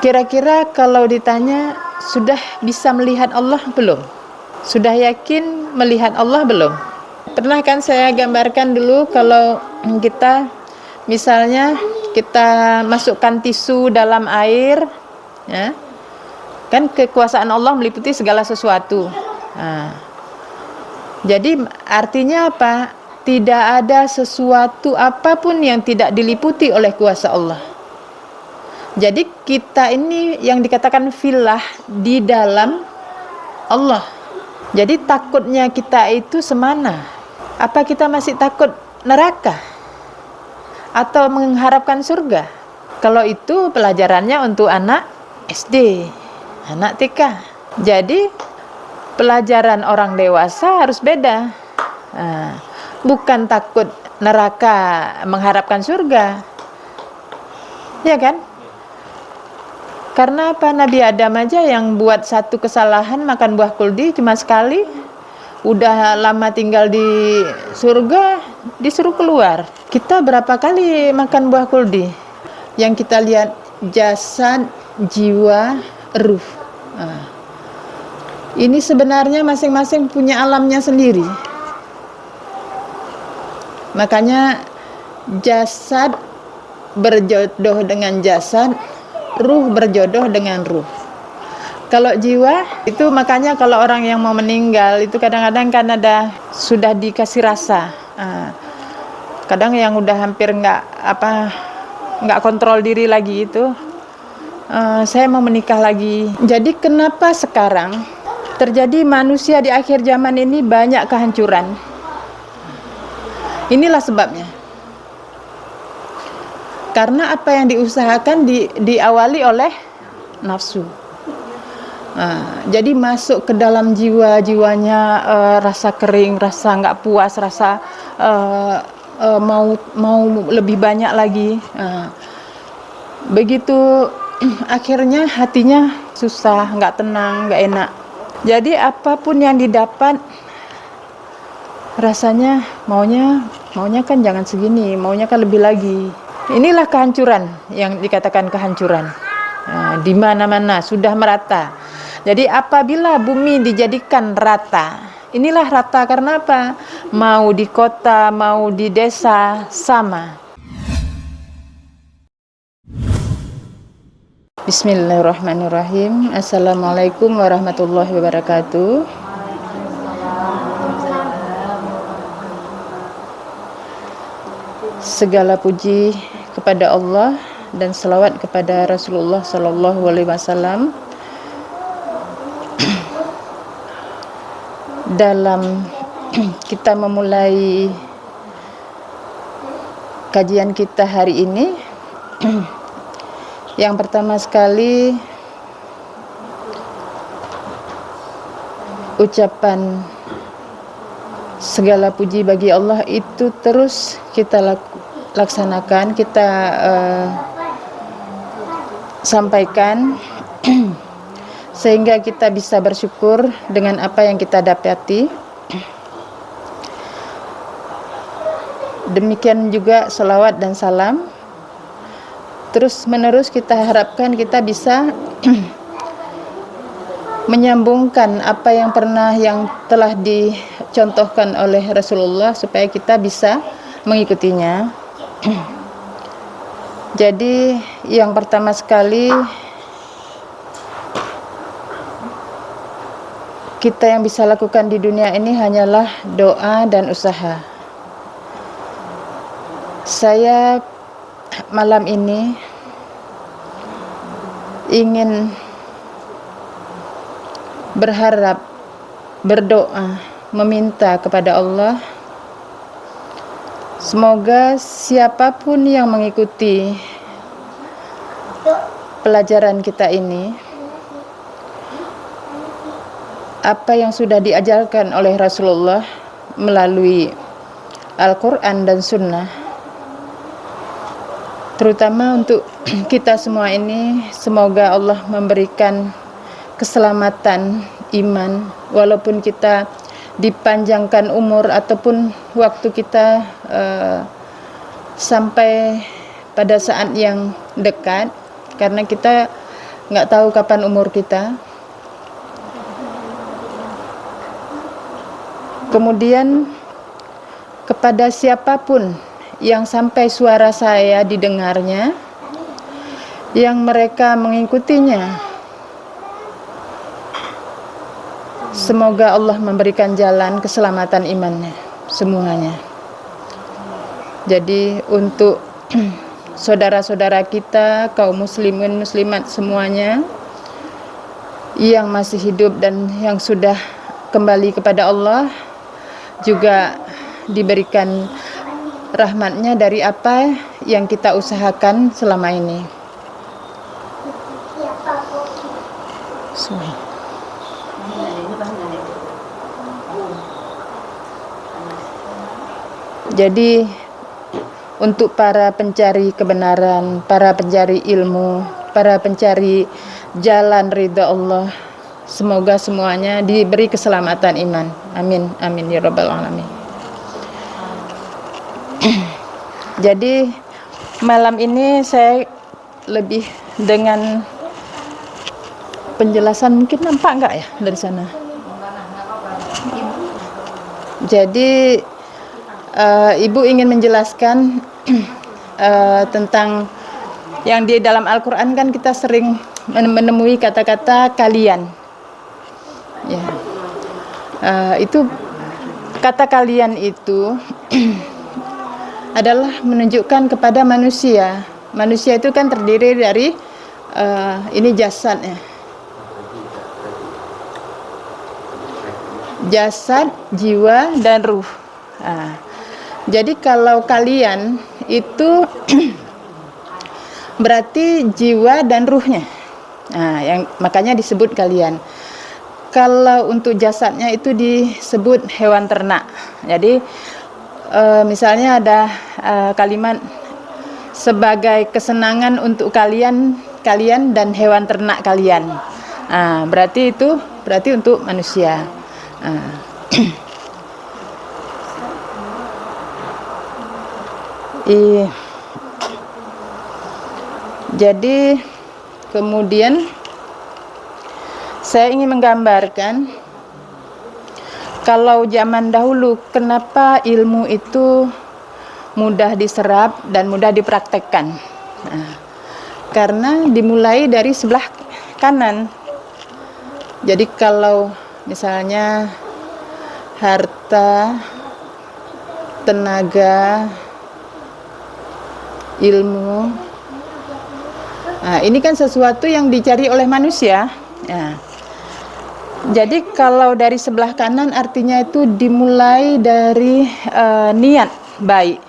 Kira-kira kalau ditanya, sudah bisa melihat Allah belum? Sudah yakin melihat Allah belum? Pernah kan saya gambarkan dulu kalau kita misalnya kita masukkan tisu dalam air, ya, kan kekuasaan Allah meliputi segala sesuatu. Nah, jadi artinya apa? Tidak ada sesuatu apapun yang tidak diliputi oleh kuasa Allah. Jadi kita ini yang dikatakan filah di dalam Allah. Jadi takutnya kita itu semana? Apa kita masih takut neraka? Atau mengharapkan surga? Kalau itu pelajarannya untuk anak SD, anak TK. Jadi pelajaran orang dewasa harus beda. Bukan takut neraka, mengharapkan surga. Ya kan? Karena apa? Nabi Adam aja yang buat satu kesalahan makan buah kuldi cuma sekali, udah lama tinggal di surga disuruh keluar. Kita berapa kali makan buah kuldi? Yang kita lihat jasad, jiwa, ruh. Ini sebenarnya masing-masing punya alamnya sendiri. Makanya jasad berjodoh dengan jasad, ruh berjodoh dengan ruh. Kalau jiwa itu, makanya kalau orang yang mau meninggal itu kadang-kadang kan sudah dikasih rasa. Kadang yang udah hampir nggak kontrol diri lagi itu, saya mau menikah lagi. Jadi kenapa sekarang terjadi manusia di akhir zaman ini banyak kehancuran? Inilah sebabnya. Karena apa yang diusahakan diawali oleh nafsu. Jadi masuk ke dalam jiwanya rasa kering, rasa nggak puas, rasa mau lebih banyak lagi. Begitu akhirnya hatinya susah, nggak tenang, nggak enak. Jadi apapun yang didapat rasanya maunya kan jangan segini, maunya kan lebih lagi. Inilah kehancuran yang dikatakan kehancuran. Di mana-mana sudah merata. Jadi apabila bumi dijadikan rata, inilah rata karena apa? Mau di kota, mau di desa, sama. Bismillahirrahmanirrahim. Assalamualaikum warahmatullahi wabarakatuh. Segala puji kepada Allah dan selawat kepada Rasulullah Sallallahu Alaihi Wasallam. Dalam kita memulai kajian kita hari ini, yang pertama sekali ucapan segala puji bagi Allah itu terus kita laksanakan, kita sampaikan sehingga kita bisa bersyukur dengan apa yang kita dapati. Demikian juga salawat dan salam terus menerus kita harapkan kita bisa menyambungkan apa yang telah dicontohkan oleh Rasulullah supaya kita bisa mengikutinya. Jadi yang pertama sekali kita yang bisa lakukan di dunia ini hanyalah doa dan usaha. Saya malam ini ingin berharap, berdoa, meminta kepada Allah, semoga siapapun yang mengikuti pelajaran kita ini, apa yang sudah diajarkan oleh Rasulullah melalui Al-Quran dan Sunnah, terutama untuk kita semua ini, semoga Allah memberikan keselamatan iman, walaupun kita dipanjangkan umur ataupun waktu kita sampai pada saat yang dekat, karena kita nggak tahu kapan umur kita. Kemudian kepada siapapun yang sampai suara saya didengarnya, yang mereka mengikutinya, semoga Allah memberikan jalan keselamatan imannya semuanya. Jadi untuk saudara-saudara kita, kaum muslimin muslimat semuanya yang masih hidup dan yang sudah kembali kepada Allah, juga diberikan rahmatnya dari apa yang kita usahakan selama ini. Jadi untuk para pencari kebenaran, para pencari ilmu, para pencari jalan ridha Allah, semoga semuanya diberi keselamatan iman. Amin, amin ya rabbal alamin. Jadi malam ini saya lebih dengan penjelasan, mungkin nampak nggak ya dari sana? Jadi Ibu ingin menjelaskan tentang yang di dalam Al-Quran kan kita sering menemui kata-kata kalian. Ya, itu kata kalian itu adalah menunjukkan kepada manusia. Manusia itu kan terdiri dari ini jasadnya. Jasad, jiwa, dan ruh. Jadi kalau kalian itu berarti jiwa dan ruhnya. Yang makanya disebut kalian. Kalau untuk jasadnya itu disebut hewan ternak. Jadi misalnya ada kalimat sebagai kesenangan untuk kalian dan hewan ternak kalian. Berarti untuk manusia. Jadi kemudian saya ingin menggambarkan kalau zaman dahulu kenapa ilmu itu mudah diserap dan mudah dipraktekkan. Karena dimulai dari sebelah kanan. Jadi kalau misalnya harta, tenaga, ilmu, ini kan sesuatu yang dicari oleh manusia. Jadi kalau dari sebelah kanan artinya itu dimulai dari niat baik.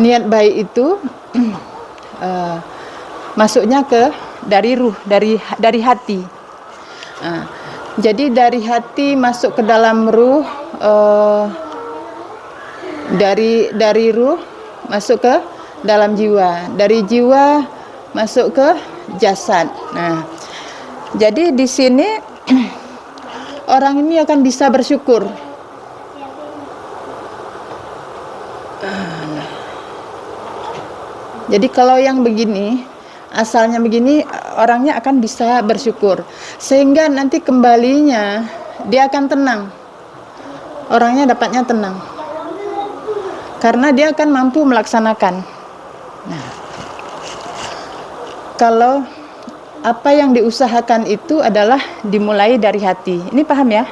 Niat baik itu masuknya dari ruh, dari hati. Jadi dari hati masuk ke dalam ruh, dari ruh masuk ke dalam jiwa, dari jiwa masuk ke jasad. Jadi di sini orang ini akan bisa bersyukur. Jadi kalau yang begini, asalnya begini, orangnya akan bisa bersyukur. Sehingga nanti kembalinya dia akan tenang. Orangnya dapatnya tenang. Karena dia akan mampu melaksanakan. Kalau apa yang diusahakan itu adalah dimulai dari hati. Ini paham ya?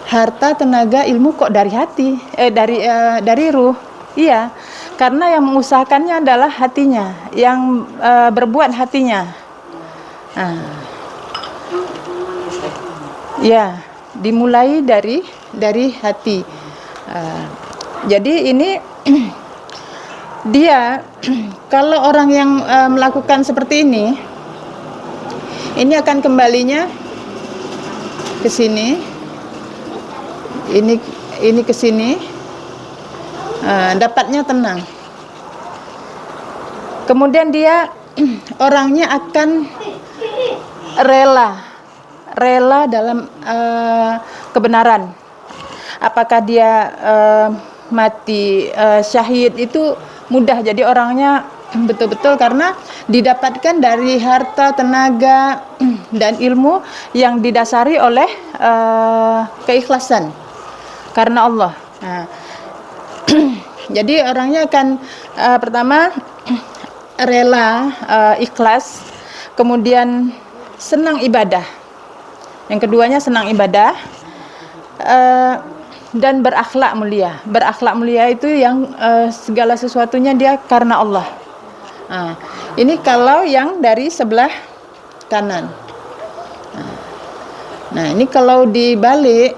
Harta, tenaga, ilmu kok dari hati, dari ruh. Iya, karena yang mengusahakannya adalah hatinya, yang berbuat hatinya. Ya, dimulai dari hati. Jadi ini dia kalau orang yang melakukan seperti ini akan kembalinya ke sini, ini ke sini, dapatnya tenang. Kemudian dia orangnya akan rela dalam kebenaran. Apakah dia mati syahid itu mudah, jadi orangnya betul-betul karena didapatkan dari harta, tenaga, dan ilmu yang didasari oleh keikhlasan karena Allah. Nah, jadi orangnya akan pertama rela, ikhlas, kemudian senang ibadah. Yang keduanya senang ibadah, dan berakhlak mulia. Berakhlak mulia itu yang segala sesuatunya dia karena Allah. Nah, ini kalau yang dari sebelah kanan. Nah, ini kalau dibalik,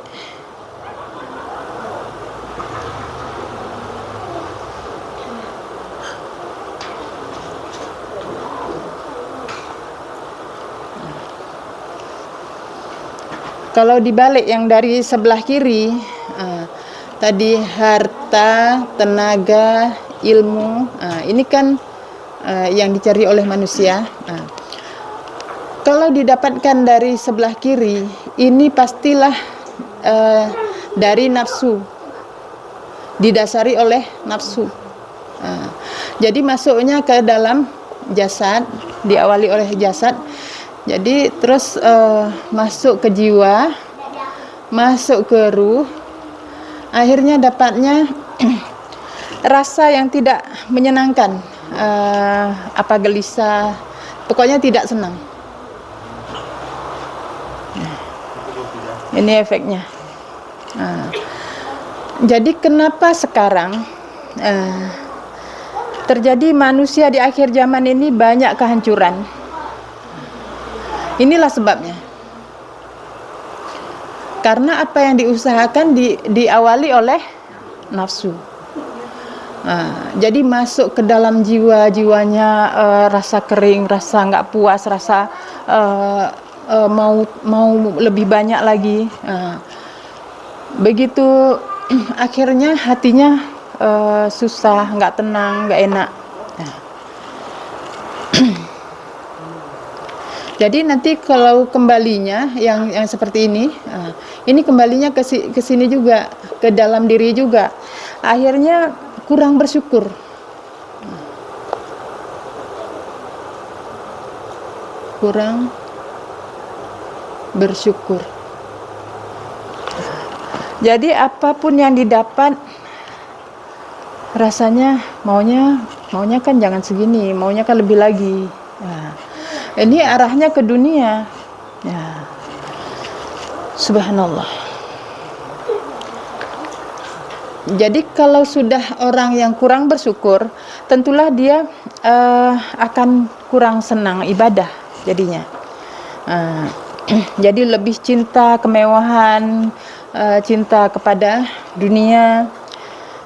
yang dari sebelah kiri, tadi harta, tenaga, ilmu, ini kan yang dicari oleh manusia. Kalau didapatkan dari sebelah kiri, ini pastilah dari nafsu, didasari oleh nafsu. Jadi masuknya ke dalam jasad, diawali oleh jasad. Jadi terus masuk ke jiwa, masuk ke ruh, akhirnya dapatnya rasa yang tidak menyenangkan, apa gelisah, pokoknya tidak senang. Ini efeknya. Jadi kenapa sekarang terjadi manusia di akhir zaman ini banyak kehancuran? Inilah sebabnya. Karena apa yang diusahakan diawali oleh nafsu. Jadi masuk ke dalam jiwanya rasa kering, rasa nggak puas, rasa mau lebih banyak lagi. Begitu akhirnya hatinya susah, nggak tenang, nggak enak. Jadi nanti kalau kembalinya yang seperti ini kembalinya ke sini juga, ke dalam diri juga. Akhirnya kurang bersyukur. Kurang bersyukur. Jadi apapun yang didapat rasanya maunya kan jangan segini, maunya kan lebih lagi. Ini arahnya ke dunia. Ya. Subhanallah. Jadi kalau sudah orang yang kurang bersyukur, tentulah dia akan kurang senang ibadah jadinya. Jadi lebih cinta kemewahan, cinta kepada dunia.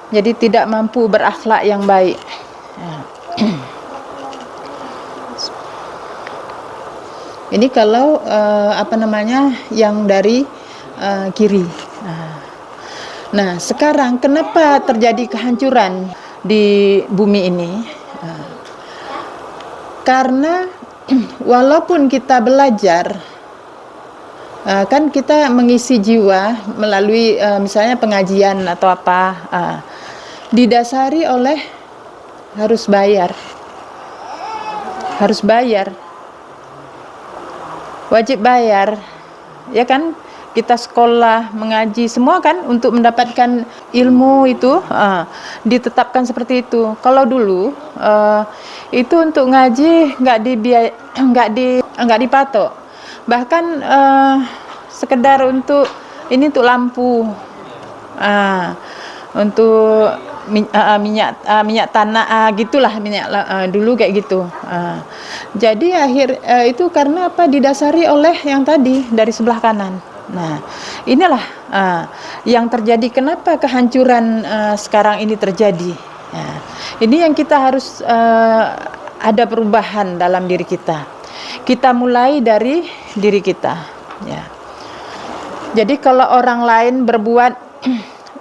Jadi tidak mampu berakhlak yang baik. Ini kalau yang dari kiri. Nah, sekarang kenapa terjadi kehancuran di bumi ini? Karena walaupun kita belajar, kan kita mengisi jiwa melalui misalnya pengajian atau apa, didasari oleh harus bayar. Wajib bayar, ya kan? Kita sekolah, mengaji, semua kan untuk mendapatkan ilmu itu ditetapkan seperti itu. Kalau dulu itu untuk ngaji nggak dipatok, bahkan sekedar untuk lampu, untuk minyak tanah, gitulah minyak dulu kayak gitu. Jadi itu karena apa? Didasari oleh yang tadi dari sebelah kanan. Nah, inilah yang terjadi. Kenapa kehancuran sekarang ini terjadi? Ini yang kita harus ada perubahan dalam diri kita. Kita mulai dari diri kita. Ya. Jadi kalau orang lain berbuat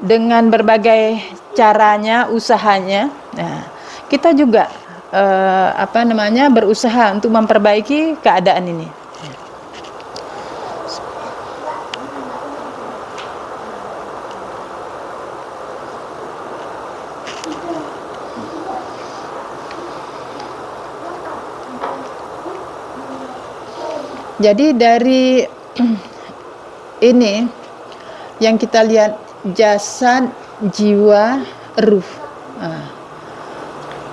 dengan berbagai caranya, usahanya, kita juga berusaha untuk memperbaiki keadaan ini. Jadi dari ini yang kita lihat jasad, jiwa, ruh.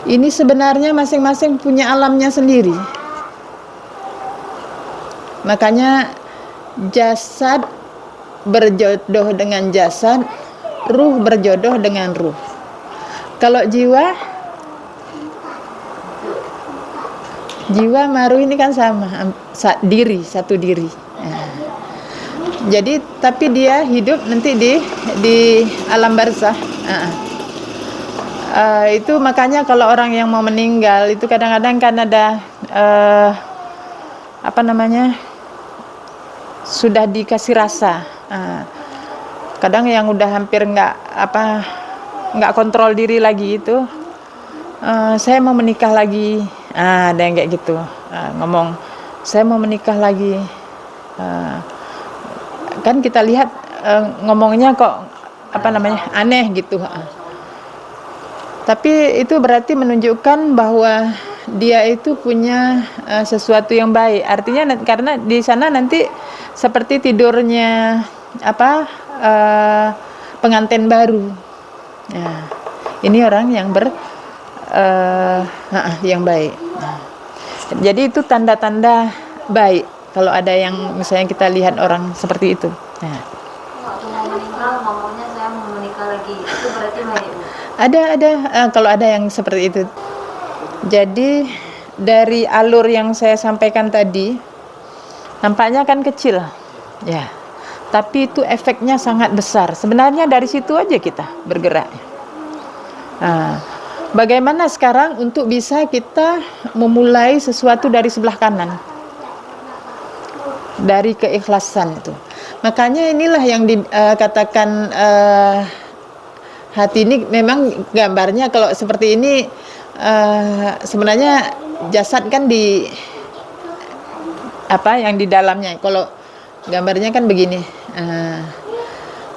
Ini sebenarnya masing-masing punya alamnya sendiri. Makanya jasad berjodoh dengan jasad, ruh berjodoh dengan ruh. Kalau jiwa maruh ini kan sama, diri, satu diri. Jadi tapi dia hidup nanti di alam barzah. Itu makanya kalau orang yang mau meninggal itu kadang-kadang kan ada sudah dikasih rasa. Kadang yang udah hampir nggak kontrol diri lagi itu, saya mau menikah lagi. Ada yang kayak gitu, ngomong saya mau menikah lagi. Kan kita lihat ngomongnya kok aneh gitu. Tapi itu berarti menunjukkan bahwa dia itu punya sesuatu yang baik. Artinya karena di sana nanti seperti tidurnya pengantin baru. Nah, ini orang yang yang baik. Jadi itu tanda-tanda baik kalau ada yang misalnya kita lihat orang seperti itu. Waktu mau meninggal ngomongnya saya mau menikah lagi, itu berarti baik? Ada kalau ada yang seperti itu. Jadi dari alur yang saya sampaikan tadi nampaknya kan kecil, ya. Tapi itu efeknya sangat besar. Sebenarnya dari situ aja kita bergerak. Bagaimana sekarang untuk bisa kita memulai sesuatu dari sebelah kanan, dari keikhlasan itu. Makanya inilah yang dikatakan hati ini memang gambarnya kalau seperti ini, sebenarnya jasad kan yang di dalamnya. Kalau gambarnya kan begini.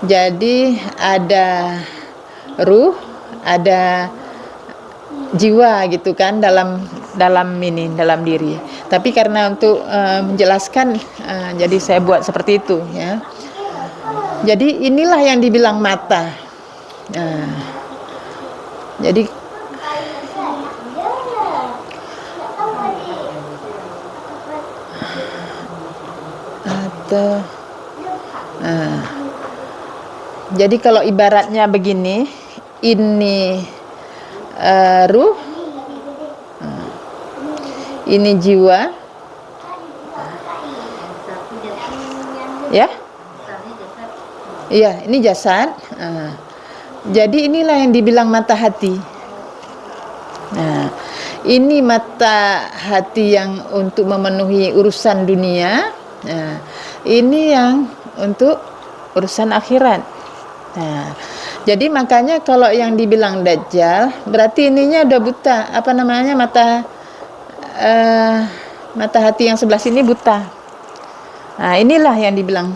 Jadi ada ruh, ada jiwa gitu kan dalam diri. Tapi karena untuk menjelaskan, jadi saya buat seperti itu ya. Jadi inilah yang dibilang mata. Jadi jadi kalau ibaratnya begini, ini ruh, ini jiwa, ya, iya, ini jasad. Jadi inilah yang dibilang mata hati. Nah, ini mata hati yang untuk memenuhi urusan dunia. Nah, ini yang untuk urusan akhirat. Nah, jadi makanya kalau yang dibilang dajjal berarti ininya udah buta. Mata hati yang sebelah sini buta. Nah, inilah yang dibilang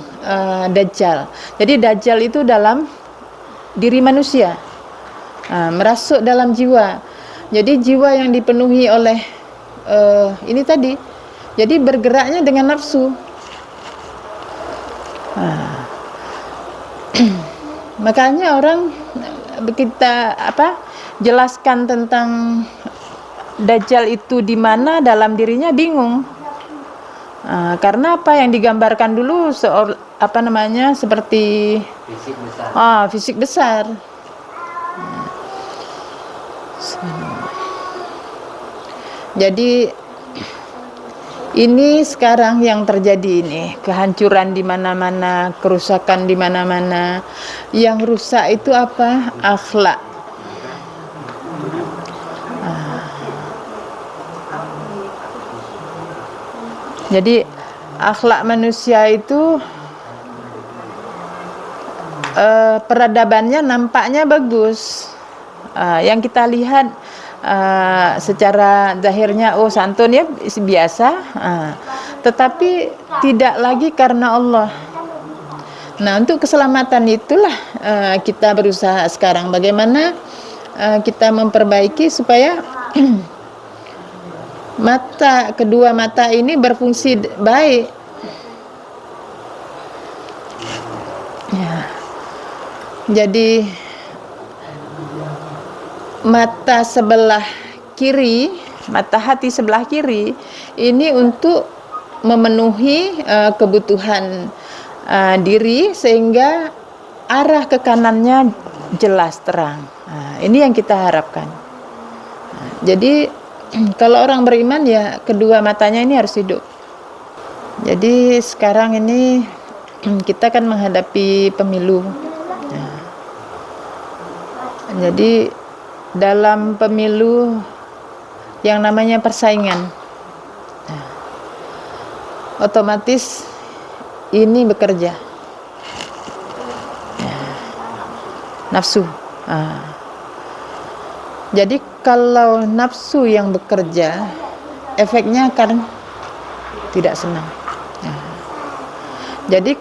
dajjal. Jadi dajjal itu dalam diri manusia, merasuk dalam jiwa. Jadi jiwa yang dipenuhi oleh ini tadi, jadi bergeraknya dengan nafsu. Makanya orang kita jelaskan tentang dajjal itu di mana dalam dirinya bingung. Karena apa yang digambarkan dulu seperti fisik besar. Jadi ini sekarang yang terjadi ini, kehancuran di mana-mana, kerusakan di mana-mana. Yang rusak itu apa? Akhlak. Jadi akhlak manusia itu peradabannya nampaknya bagus. Yang kita lihat secara zahirnya santun ya biasa, tetapi tidak lagi karena Allah. Nah, untuk keselamatan itulah kita berusaha sekarang bagaimana kita memperbaiki supaya kedua mata ini berfungsi baik. Jadi mata sebelah kiri, mata hati sebelah kiri ini untuk memenuhi kebutuhan diri sehingga arah ke kanannya jelas terang. Ini yang kita harapkan. Jadi kalau orang beriman ya kedua matanya ini harus hidup. Jadi sekarang ini kita kan menghadapi pemilu. Jadi dalam pemilu yang namanya persaingan, otomatis ini bekerja, nafsu. Jadi kalau nafsu yang bekerja, efeknya akan tidak senang. Jadi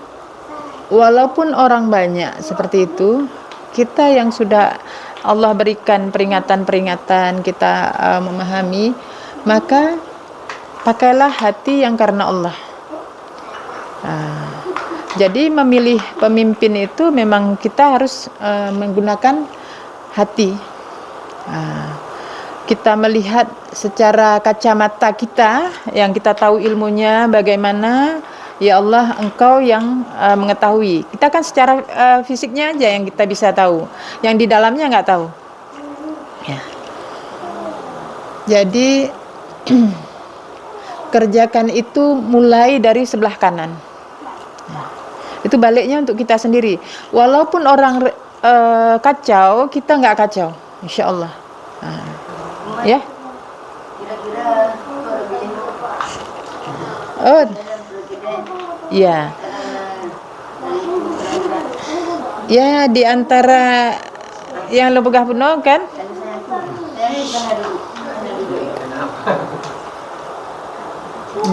walaupun orang banyak seperti itu, kita yang sudah Allah berikan peringatan-peringatan, kita memahami, maka pakailah hati yang karena Allah. Jadi memilih pemimpin itu memang kita harus menggunakan hati. Kita melihat secara kacamata kita yang kita tahu ilmunya bagaimana. Ya Allah, Engkau yang mengetahui. Kita kan secara fisiknya aja yang kita bisa tahu, yang di dalamnya nggak tahu. Ya. Jadi kerjakan itu mulai dari sebelah kanan. Ya. Itu baliknya untuk kita sendiri. Walaupun orang kacau, kita nggak kacau, insya Allah. Ya. Kira-kira Oh. Ya. Ya, di antara yang lo pegah penuh kan?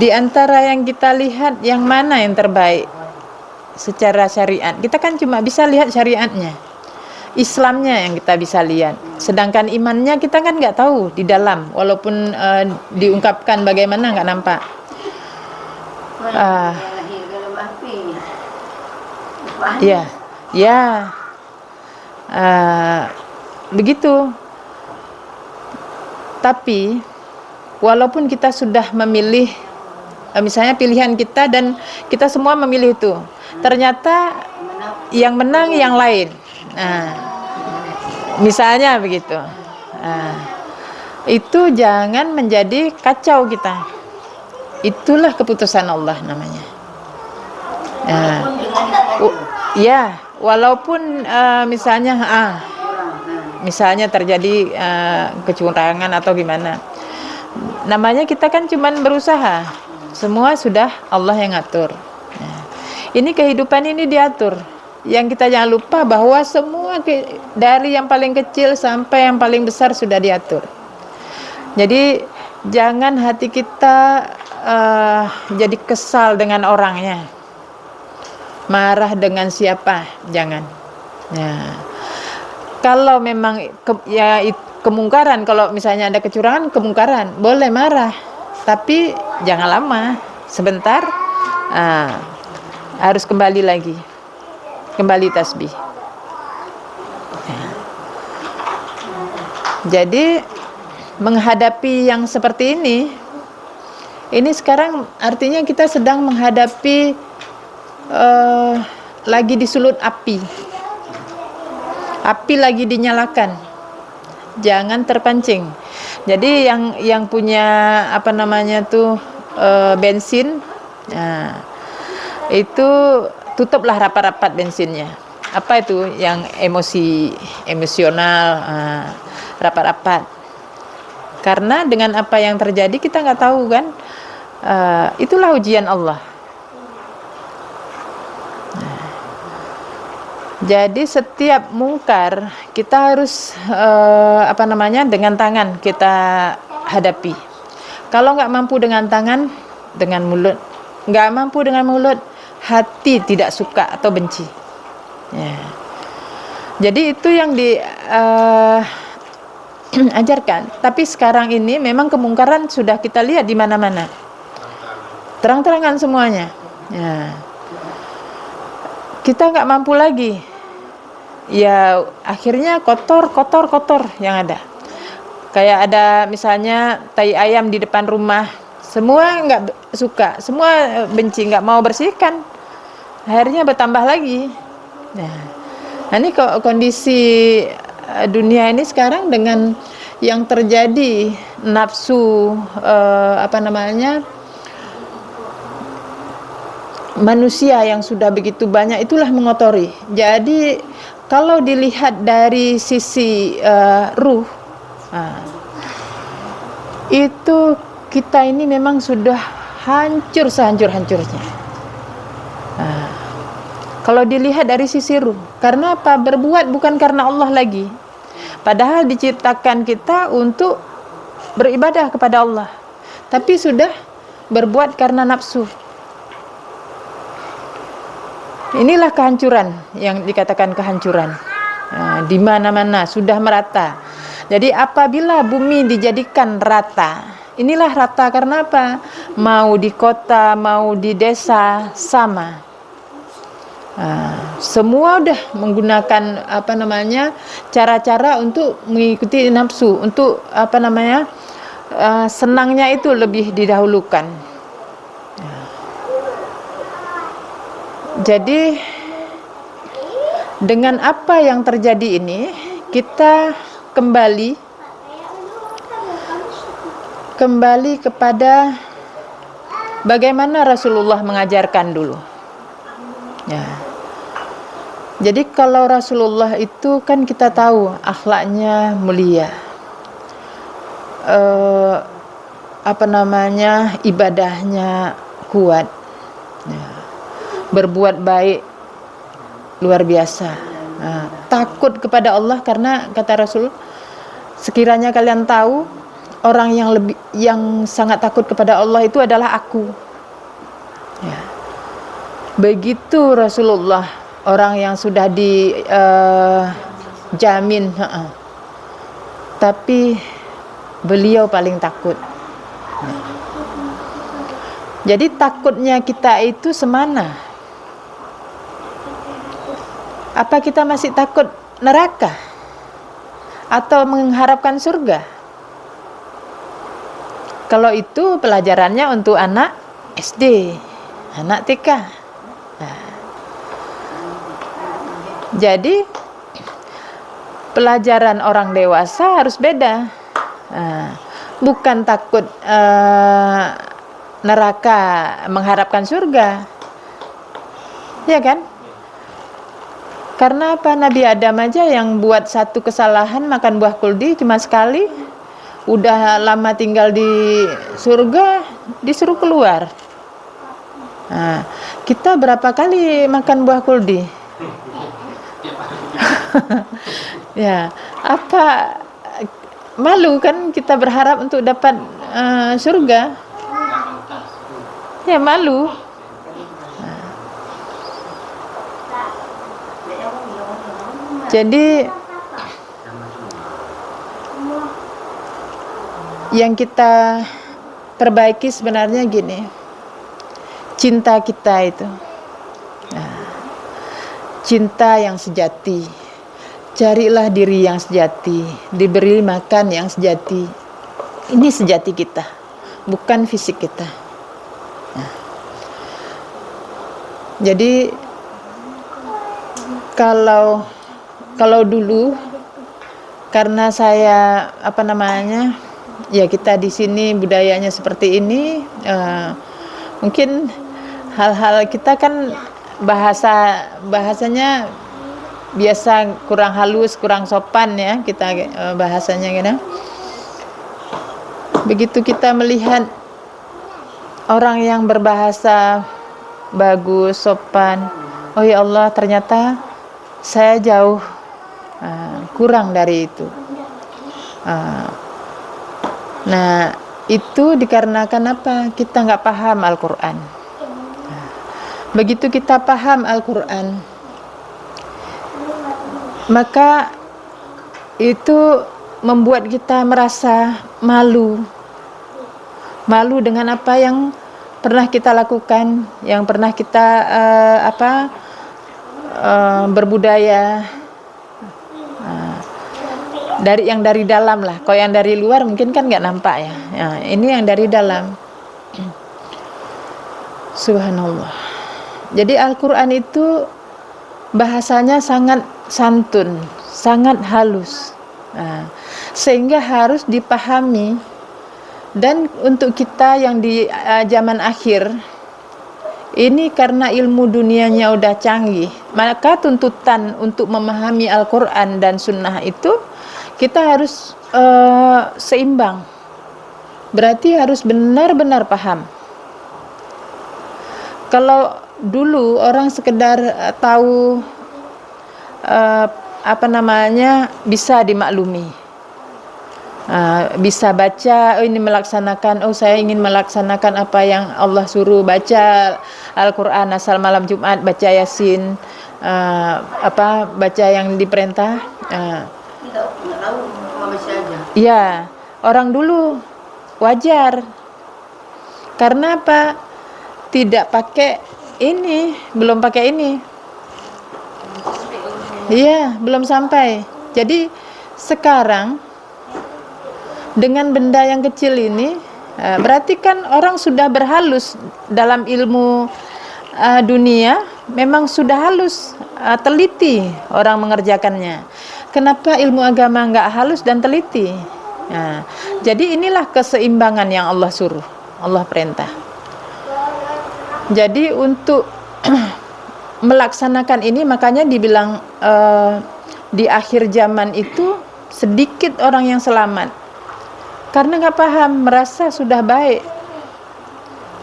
Di antara yang kita lihat yang mana yang terbaik secara syariat? Kita kan cuma bisa lihat syariatnya, Islamnya yang kita bisa lihat. Sedangkan imannya kita kan nggak tahu di dalam, walaupun diungkapkan bagaimana nggak nampak. Ya, begitu. Tapi walaupun kita sudah memilih, misalnya pilihan kita dan kita semua memilih itu, ternyata yang menang yang lain. Misalnya begitu. Itu jangan menjadi kacau kita. Itulah keputusan Allah namanya. Ya, walaupun misalnya terjadi kecurangan atau gimana, namanya kita kan cuman berusaha. Semua sudah Allah yang ngatur. Ini kehidupan ini diatur. Yang kita jangan lupa bahwa semua dari yang paling kecil sampai yang paling besar sudah diatur. Jadi jangan hati kita jadi kesal dengan orangnya, marah dengan siapa, jangan. Ya. Kalau memang kemungkaran, kalau misalnya ada kecurangan, kemungkaran, boleh marah, tapi jangan lama, sebentar, harus kembali lagi, kembali tasbih. Ya. Jadi menghadapi yang seperti ini sekarang artinya kita sedang menghadapi lagi disulut api lagi dinyalakan, jangan terpancing. Jadi yang punya bensin, itu tutuplah rapat-rapat bensinnya. Apa itu yang emosional, rapat-rapat. Karena dengan apa yang terjadi kita nggak tahu kan. Itulah ujian Allah. Jadi setiap mungkar kita harus dengan tangan kita hadapi. Kalau nggak mampu dengan tangan, dengan mulut. Nggak mampu dengan mulut, hati tidak suka atau benci. Ya. Jadi itu yang diajarkan. Tapi sekarang ini memang kemungkaran sudah kita lihat di mana-mana. Terang-terangan semuanya. Ya. Kita nggak mampu lagi. ya akhirnya kotor yang ada. Kayak ada misalnya tai ayam di depan rumah, semua nggak suka, semua benci, nggak mau bersihkan, akhirnya bertambah lagi. Nah ini kondisi dunia ini sekarang dengan yang terjadi nafsu manusia yang sudah begitu banyak, itulah mengotori. Jadi kalau dilihat dari sisi ruh, itu kita ini memang sudah hancur sehancur-hancurnya. Kalau dilihat dari sisi ruh, karena apa? Berbuat bukan karena Allah lagi. Padahal diciptakan kita untuk beribadah kepada Allah, tapi sudah berbuat karena nafsu. Inilah kehancuran yang dikatakan kehancuran. Di mana-mana sudah merata. Jadi apabila bumi dijadikan rata, inilah rata karena apa? Mau di kota, mau di desa, sama. Semua udah menggunakan cara-cara untuk mengikuti nafsu, untuk senangnya itu lebih didahulukan. Jadi dengan apa yang terjadi ini, kita kembali kepada bagaimana Rasulullah mengajarkan dulu. Jadi kalau Rasulullah itu kan kita tahu akhlaknya mulia, ibadahnya kuat, berbuat baik luar biasa, takut kepada Allah, karena kata Rasul, sekiranya kalian tahu orang yang sangat takut kepada Allah itu adalah aku. Begitu Rasulullah, orang yang sudah dijamin, tapi beliau paling takut. Jadi takutnya kita itu semana? Apa kita masih takut neraka atau mengharapkan surga? Kalau itu pelajarannya untuk anak SD, anak TK. Jadi pelajaran orang dewasa harus beda. Bukan takut neraka, mengharapkan surga, ya kan? Karena apa? Nabi Adam aja yang buat satu kesalahan, makan buah kuldi cuma sekali, udah lama tinggal di surga, disuruh keluar. Kita berapa kali makan buah kuldi? Ya, apa malu kan kita berharap untuk dapat surga? Ya malu. Jadi yang kita perbaiki sebenarnya gini, cinta kita itu, cinta yang sejati. Carilah diri yang sejati, diberi makan yang sejati. Ini sejati kita, bukan fisik kita. Jadi kalau dulu, karena saya ya kita di sini budayanya seperti ini, mungkin hal-hal kita kan bahasanya biasa kurang halus, kurang sopan ya kita bahasanya gitu. Begitu kita melihat orang yang berbahasa bagus, sopan, oh ya Allah, ternyata saya jauh kurang dari itu. Nah, itu dikarenakan apa? Kita nggak paham Al-Quran. Begitu kita paham Al-Quran, maka itu membuat kita merasa malu dengan apa yang pernah kita lakukan, yang pernah kita berbudaya, Dari yang dari dalam lah. Kalau yang dari luar mungkin kan nggak nampak ya. Nah, ini yang dari dalam. Subhanallah. Jadi Al-Quran itu bahasanya sangat santun, sangat halus. Nah, sehingga harus dipahami. Dan untuk kita yang di zaman akhir ini, karena ilmu dunianya udah canggih, maka tuntutan untuk memahami Al-Quran dan Sunnah itu kita harus seimbang. Berarti harus benar-benar paham. Kalau dulu orang sekedar tahu bisa dimaklumi, bisa baca, ini melaksanakan, saya ingin melaksanakan apa yang Allah suruh, baca Al-Quran asal malam Jumat, baca Yasin, baca yang diperintah. Tidak tahu, cuma baca aja. Ya, orang dulu wajar. Karena apa? Tidak pakai ini, belum pakai ini. Iya, belum sampai. Jadi sekarang dengan benda yang kecil ini, berarti kan orang sudah berhalus dalam ilmu dunia, memang sudah halus, teliti orang mengerjakannya. Kenapa ilmu agama nggak halus dan teliti? Nah, jadi inilah keseimbangan yang Allah suruh, Allah perintah. Jadi untuk melaksanakan ini, makanya dibilang di akhir zaman itu sedikit orang yang selamat. Karena nggak paham, merasa sudah baik.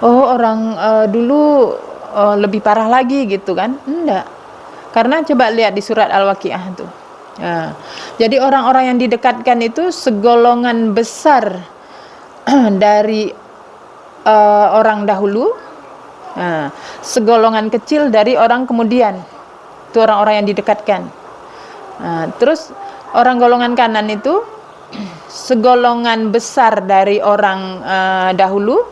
Orang dulu lebih parah lagi gitu kan? Enggak. Karena coba lihat di surat Al-Waqiah tuh. Jadi orang-orang yang didekatkan itu segolongan besar dari orang dahulu, segolongan kecil dari orang kemudian. Itu orang-orang yang didekatkan. Terus orang golongan kanan itu segolongan besar dari orang dahulu,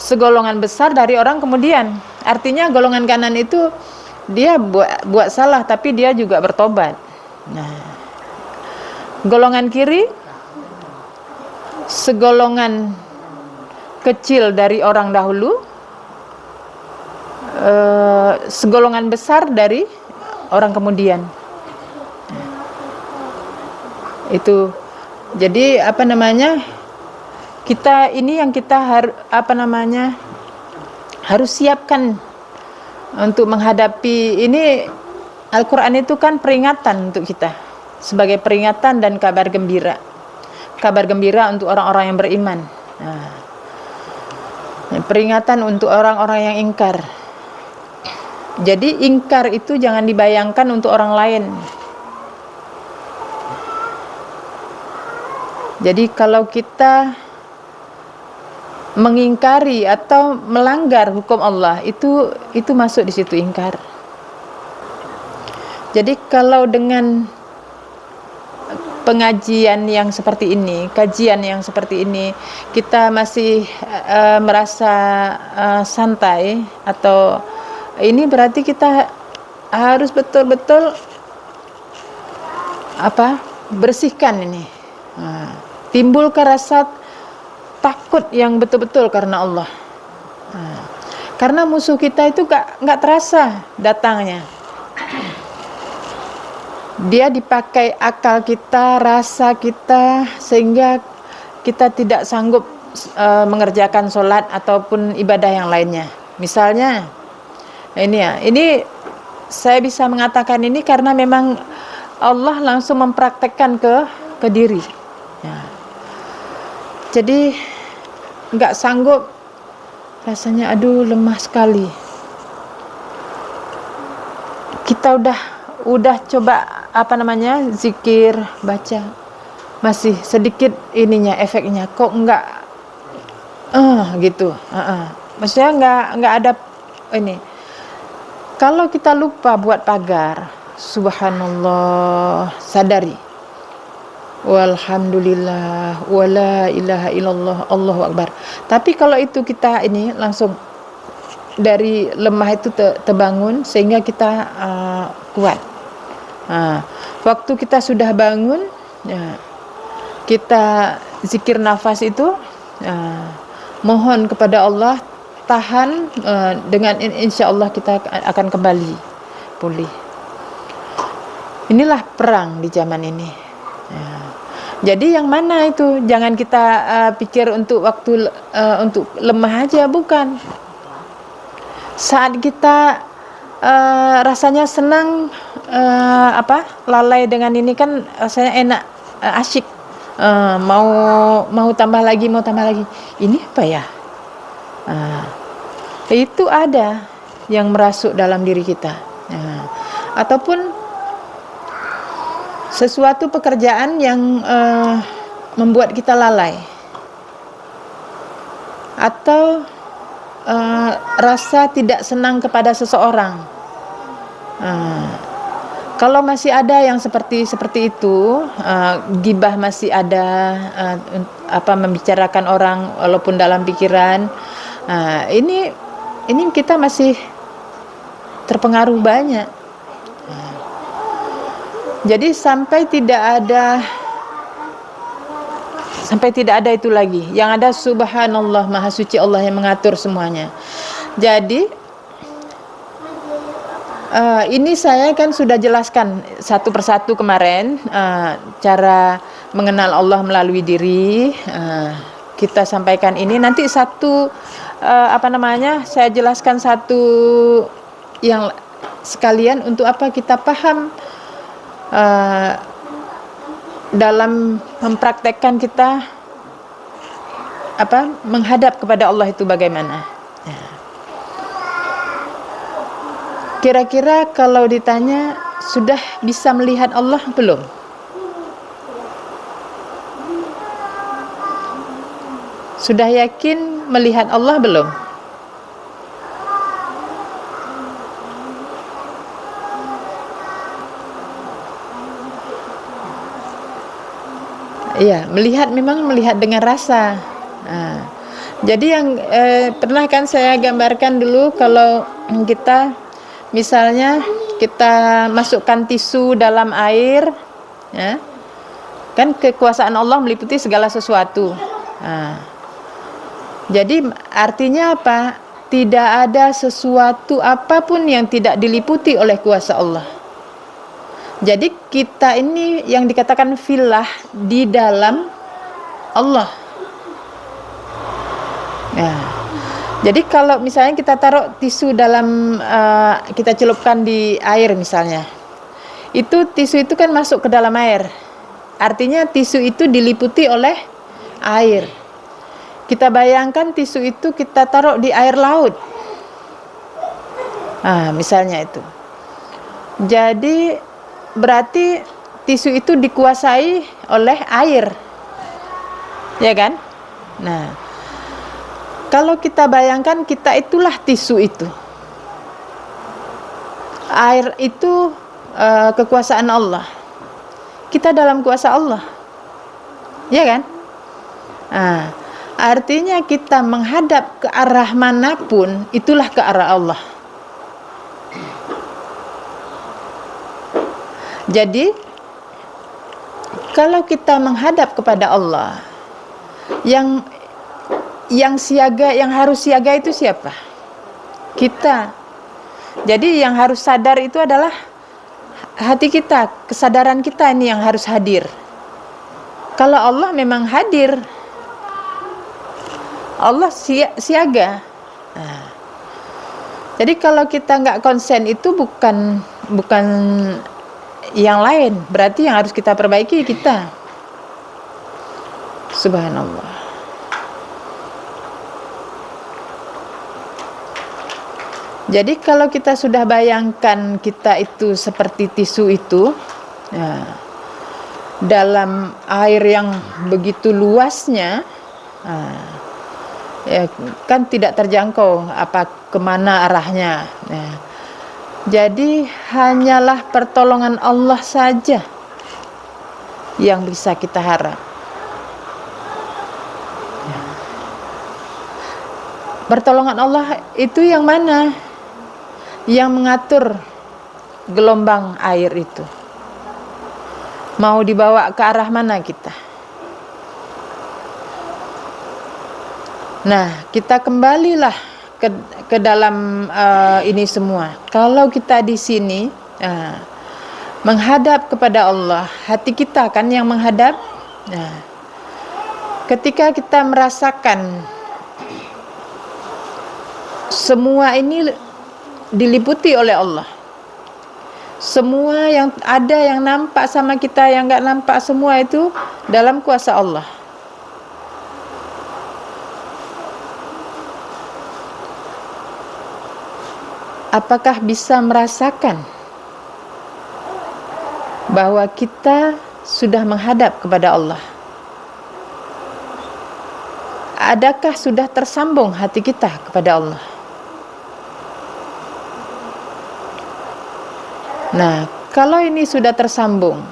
segolongan besar dari orang kemudian. Artinya golongan kanan itu dia buat salah tapi dia juga bertobat. Golongan kiri segolongan kecil dari orang dahulu, segolongan besar dari orang kemudian. Itu jadi kita ini yang kita harus siapkan untuk menghadapi ini. Al-Quran itu kan peringatan untuk kita, sebagai peringatan dan kabar gembira untuk orang-orang yang beriman. Peringatan untuk orang-orang yang ingkar. Jadi ingkar itu jangan dibayangkan untuk orang lain. Jadi kalau kita mengingkari atau melanggar hukum Allah, itu masuk di situ ingkar. Jadi kalau dengan pengajian yang seperti ini, kajian yang seperti ini, kita masih merasa santai, atau ini berarti kita harus betul-betul bersihkan ini. Timbul rasa takut yang betul-betul karena Allah. Karena musuh kita itu nggak terasa datangnya. Dia dipakai akal kita, rasa kita, sehingga kita tidak sanggup mengerjakan sholat ataupun ibadah yang lainnya. Misalnya, ini saya bisa mengatakan ini karena memang Allah langsung mempraktekkan ke diri. Jadi nggak sanggup, rasanya lemah sekali. Kita udah coba zikir, baca, masih sedikit efeknya, kok enggak gitu. Maksudnya enggak ada ini. Kalau kita lupa buat pagar, subhanallah, sadari, walhamdulillah, wala ilaha illallah, Allahu akbar. Tapi kalau itu kita langsung dari lemah itu terbangun, sehingga kita kuat. Waktu kita sudah bangun, kita zikir nafas itu, mohon kepada Allah, tahan, dengan insya Allah kita akan kembali pulih. Inilah perang di zaman ini. Jadi yang mana itu? Jangan kita pikir untuk waktu untuk lemah aja, bukan. Saat kita rasanya senang, lalai dengan ini kan rasanya enak, asyik, mau tambah lagi. Ini apa ya? Itu ada yang merasuk dalam diri kita. Ataupun sesuatu pekerjaan yang membuat kita lalai, atau rasa tidak senang kepada seseorang. Kalau masih ada yang seperti itu, gibah masih ada, membicarakan orang walaupun dalam pikiran, ini kita masih terpengaruh banyak. Jadi sampai tidak ada itu lagi. Yang ada subhanallah, maha suci Allah yang mengatur semuanya. Jadi ini saya kan sudah jelaskan satu persatu kemarin, cara mengenal Allah melalui diri. Kita sampaikan ini, nanti saya jelaskan satu yang sekalian untuk apa kita paham dalam mempraktekkan kita menghadap kepada Allah itu bagaimana. Kira-kira kalau ditanya sudah bisa melihat Allah belum? Sudah yakin melihat Allah belum? Iya, memang melihat dengan rasa. Jadi yang pernah kan saya gambarkan dulu, kalau kita misalnya kita masukkan tisu dalam air, ya, kan kekuasaan Allah meliputi segala sesuatu. Jadi artinya apa? Tidak ada sesuatu apapun yang tidak diliputi oleh kuasa Allah. Jadi kita ini yang dikatakan filah di dalam Allah. Jadi kalau misalnya kita taruh tisu dalam, kita celupkan di air misalnya, itu tisu itu kan masuk ke dalam air. Artinya tisu itu diliputi oleh air. Kita bayangkan tisu itu kita taruh di air laut. Misalnya itu. Jadi berarti tisu itu dikuasai oleh air, ya kan? Nah, kalau kita bayangkan kita itulah tisu itu, air itu kekuasaan Allah, kita dalam kuasa Allah, ya kan? Artinya kita menghadap ke arah manapun, itulah ke arah Allah. Jadi kalau kita menghadap kepada Allah, yang siaga, yang harus siaga itu siapa? Kita. Jadi yang harus sadar itu adalah hati kita, kesadaran kita ini yang harus hadir. Kalau Allah memang hadir, Allah siaga. Jadi kalau kita nggak konsen itu bukan yang lain, berarti yang harus kita perbaiki kita. Subhanallah. Jadi kalau kita sudah bayangkan kita itu seperti tisu itu, dalam air yang begitu luasnya, ya kan tidak terjangkau kemana arahnya. Jadi hanyalah pertolongan Allah saja yang bisa kita harap. Pertolongan Allah itu yang mana? Yang mengatur gelombang air itu. Mau dibawa ke arah mana kita? Nah, kita kembalilah ke dalam ini semua. Kalau kita di sini menghadap kepada Allah, hati kita kan yang menghadap. Nah, ketika kita merasakan semua ini diliputi oleh Allah, semua yang ada yang nampak sama kita, yang nggak nampak, semua itu dalam kuasa Allah. Apakah bisa merasakan bahwa kita sudah menghadap kepada Allah? Adakah sudah tersambung hati kita kepada Allah? Nah, kalau ini sudah tersambung,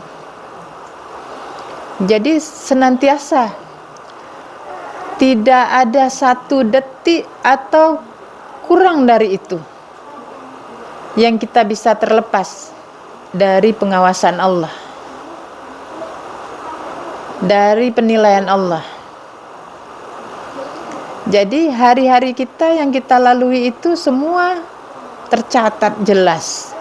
jadi senantiasa tidak ada satu detik atau kurang dari itu yang kita bisa terlepas dari pengawasan Allah, dari penilaian Allah. Jadi hari-hari kita yang kita lalui itu semua tercatat jelas.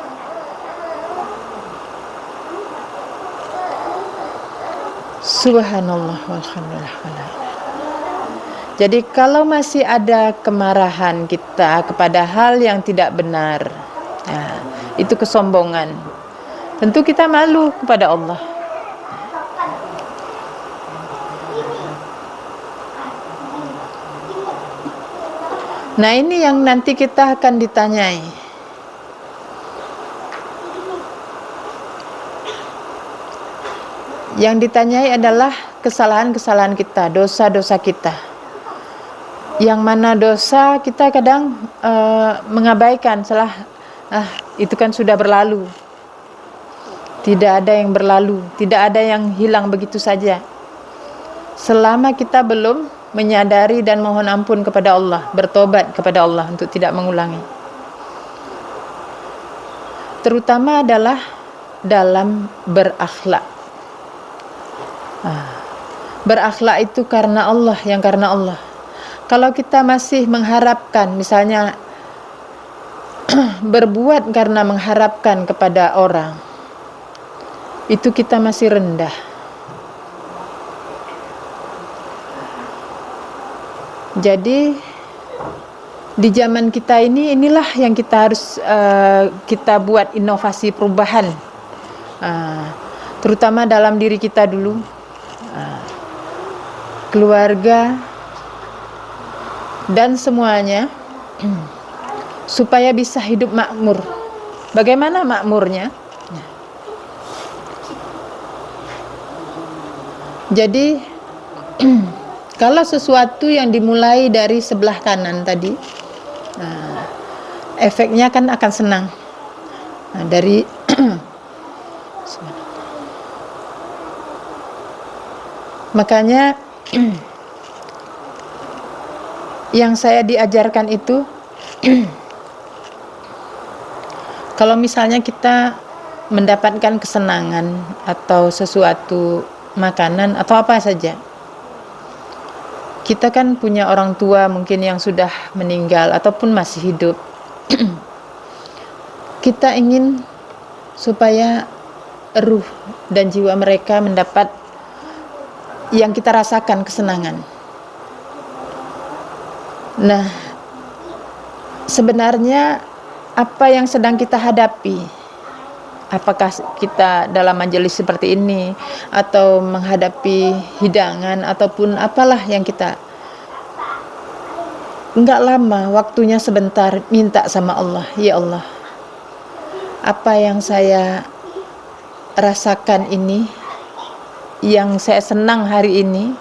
Subhanallah walhamdulillah. Jadi kalau masih ada kemarahan kita kepada hal yang tidak benar, itu kesombongan. Tentu kita malu kepada Allah. Nah, ini yang nanti kita akan ditanyai. Yang ditanyai adalah kesalahan-kesalahan kita, dosa-dosa kita. Yang mana dosa kita kadang mengabaikan, itu kan sudah berlalu. Tidak ada yang berlalu, tidak ada yang hilang begitu saja. Selama kita belum menyadari dan mohon ampun kepada Allah, bertobat kepada Allah untuk tidak mengulangi. Terutama adalah dalam berakhlak. Berakhlak itu karena Allah, yang karena Allah. Kalau kita masih mengharapkan, misalnya berbuat karena mengharapkan kepada orang, itu kita masih rendah. Jadi di zaman kita ini, inilah yang kita harus kita buat inovasi perubahan, terutama dalam diri kita dulu, keluarga dan semuanya, supaya bisa hidup makmur. Bagaimana makmurnya? Jadi kalau sesuatu yang dimulai dari sebelah kanan tadi, efeknya kan akan senang. Dari makanya yang saya diajarkan itu, kalau misalnya kita mendapatkan kesenangan atau sesuatu makanan atau apa saja, kita kan punya orang tua mungkin yang sudah meninggal ataupun masih hidup. Kita ingin supaya ruh dan jiwa mereka mendapat yang kita rasakan, kesenangan. Nah, sebenarnya apa yang sedang kita hadapi? Apakah kita dalam majelis seperti ini, atau menghadapi hidangan, ataupun apalah yang kita, enggak lama, waktunya sebentar, minta sama Allah, ya Allah, apa yang saya rasakan ini, yang saya senang hari ini,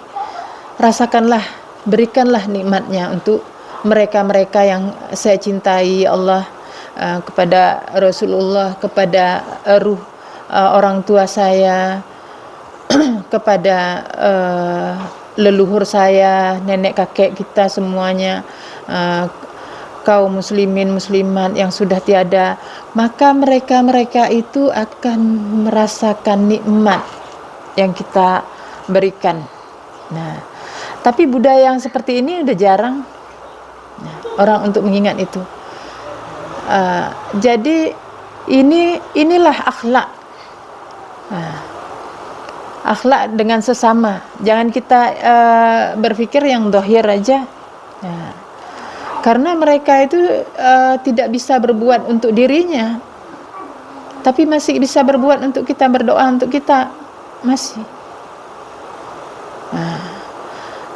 rasakanlah, berikanlah nikmatnya untuk mereka-mereka yang saya cintai, ya Allah, kepada Rasulullah, kepada ruh orang tua saya, kepada leluhur saya, nenek kakek kita semuanya, kaum muslimin muslimat yang sudah tiada, maka mereka itu akan merasakan nikmat yang kita berikan. Nah, Tapi budaya yang seperti ini udah jarang orang untuk mengingat itu. Jadi inilah akhlak. Akhlak dengan sesama. Jangan kita berpikir yang dohir aja. Karena mereka itu tidak bisa berbuat untuk dirinya, tapi masih bisa berbuat untuk kita, berdoa untuk kita masih.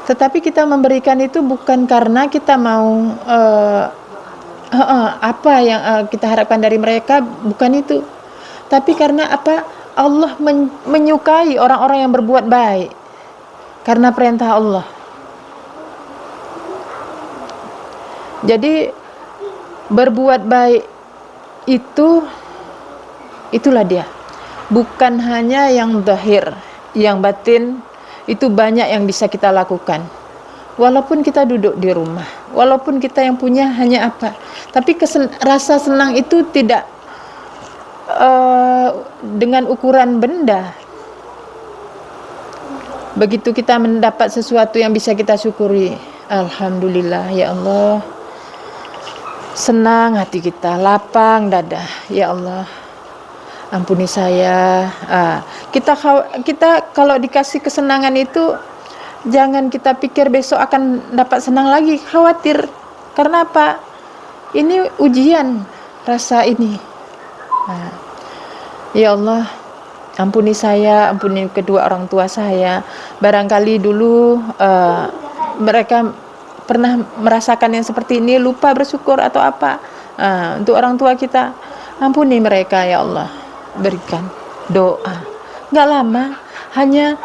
Tetapi kita memberikan itu bukan karena kita mau apa yang kita harapkan dari mereka, bukan itu. Tapi karena apa? Allah menyukai orang-orang yang berbuat baik karena perintah Allah. Jadi berbuat baik itulah dia. Bukan hanya yang zahir, yang batin. Itu banyak yang bisa kita lakukan. Walaupun kita duduk di rumah, walaupun kita yang punya hanya apa, tapi rasa senang itu tidak dengan ukuran benda. Begitu kita mendapat sesuatu yang bisa kita syukuri, alhamdulillah ya Allah, senang hati kita, lapang dada, ya Allah, ampuni saya. Kita kalau dikasih kesenangan itu, jangan kita pikir besok akan dapat senang lagi, khawatir. Karena apa? Ini ujian rasa ini. Ya Allah, ampuni saya, ampuni kedua orang tua saya. Barangkali dulu mereka pernah merasakan yang seperti ini, lupa bersyukur atau apa. Untuk orang tua kita, ampuni mereka ya Allah. Berikan doa. Nggak lama, hanya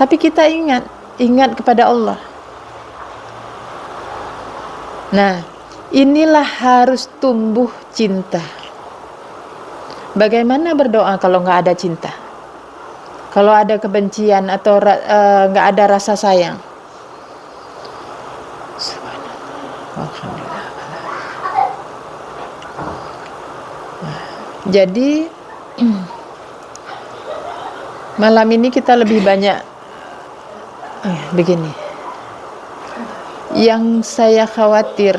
tapi kita ingat kepada Allah. Nah, inilah harus tumbuh cinta. Bagaimana berdoa kalau nggak ada cinta? Kalau ada kebencian atau nggak ada rasa sayang? Alhamdulillah. Jadi malam ini kita lebih banyak begini. Yang saya khawatir,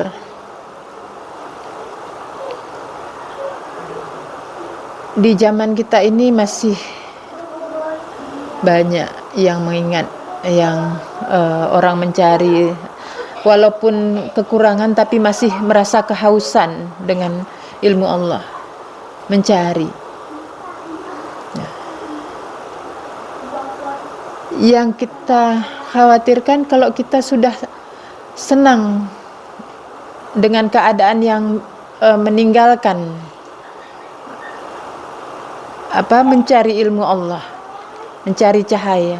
di zaman kita ini masih banyak yang mengingat, yang orang mencari walaupun kekurangan tapi masih merasa kehausan dengan ilmu Allah, mencari. Yang kita khawatirkan kalau kita sudah senang dengan keadaan yang meninggalkan mencari ilmu Allah, mencari cahaya.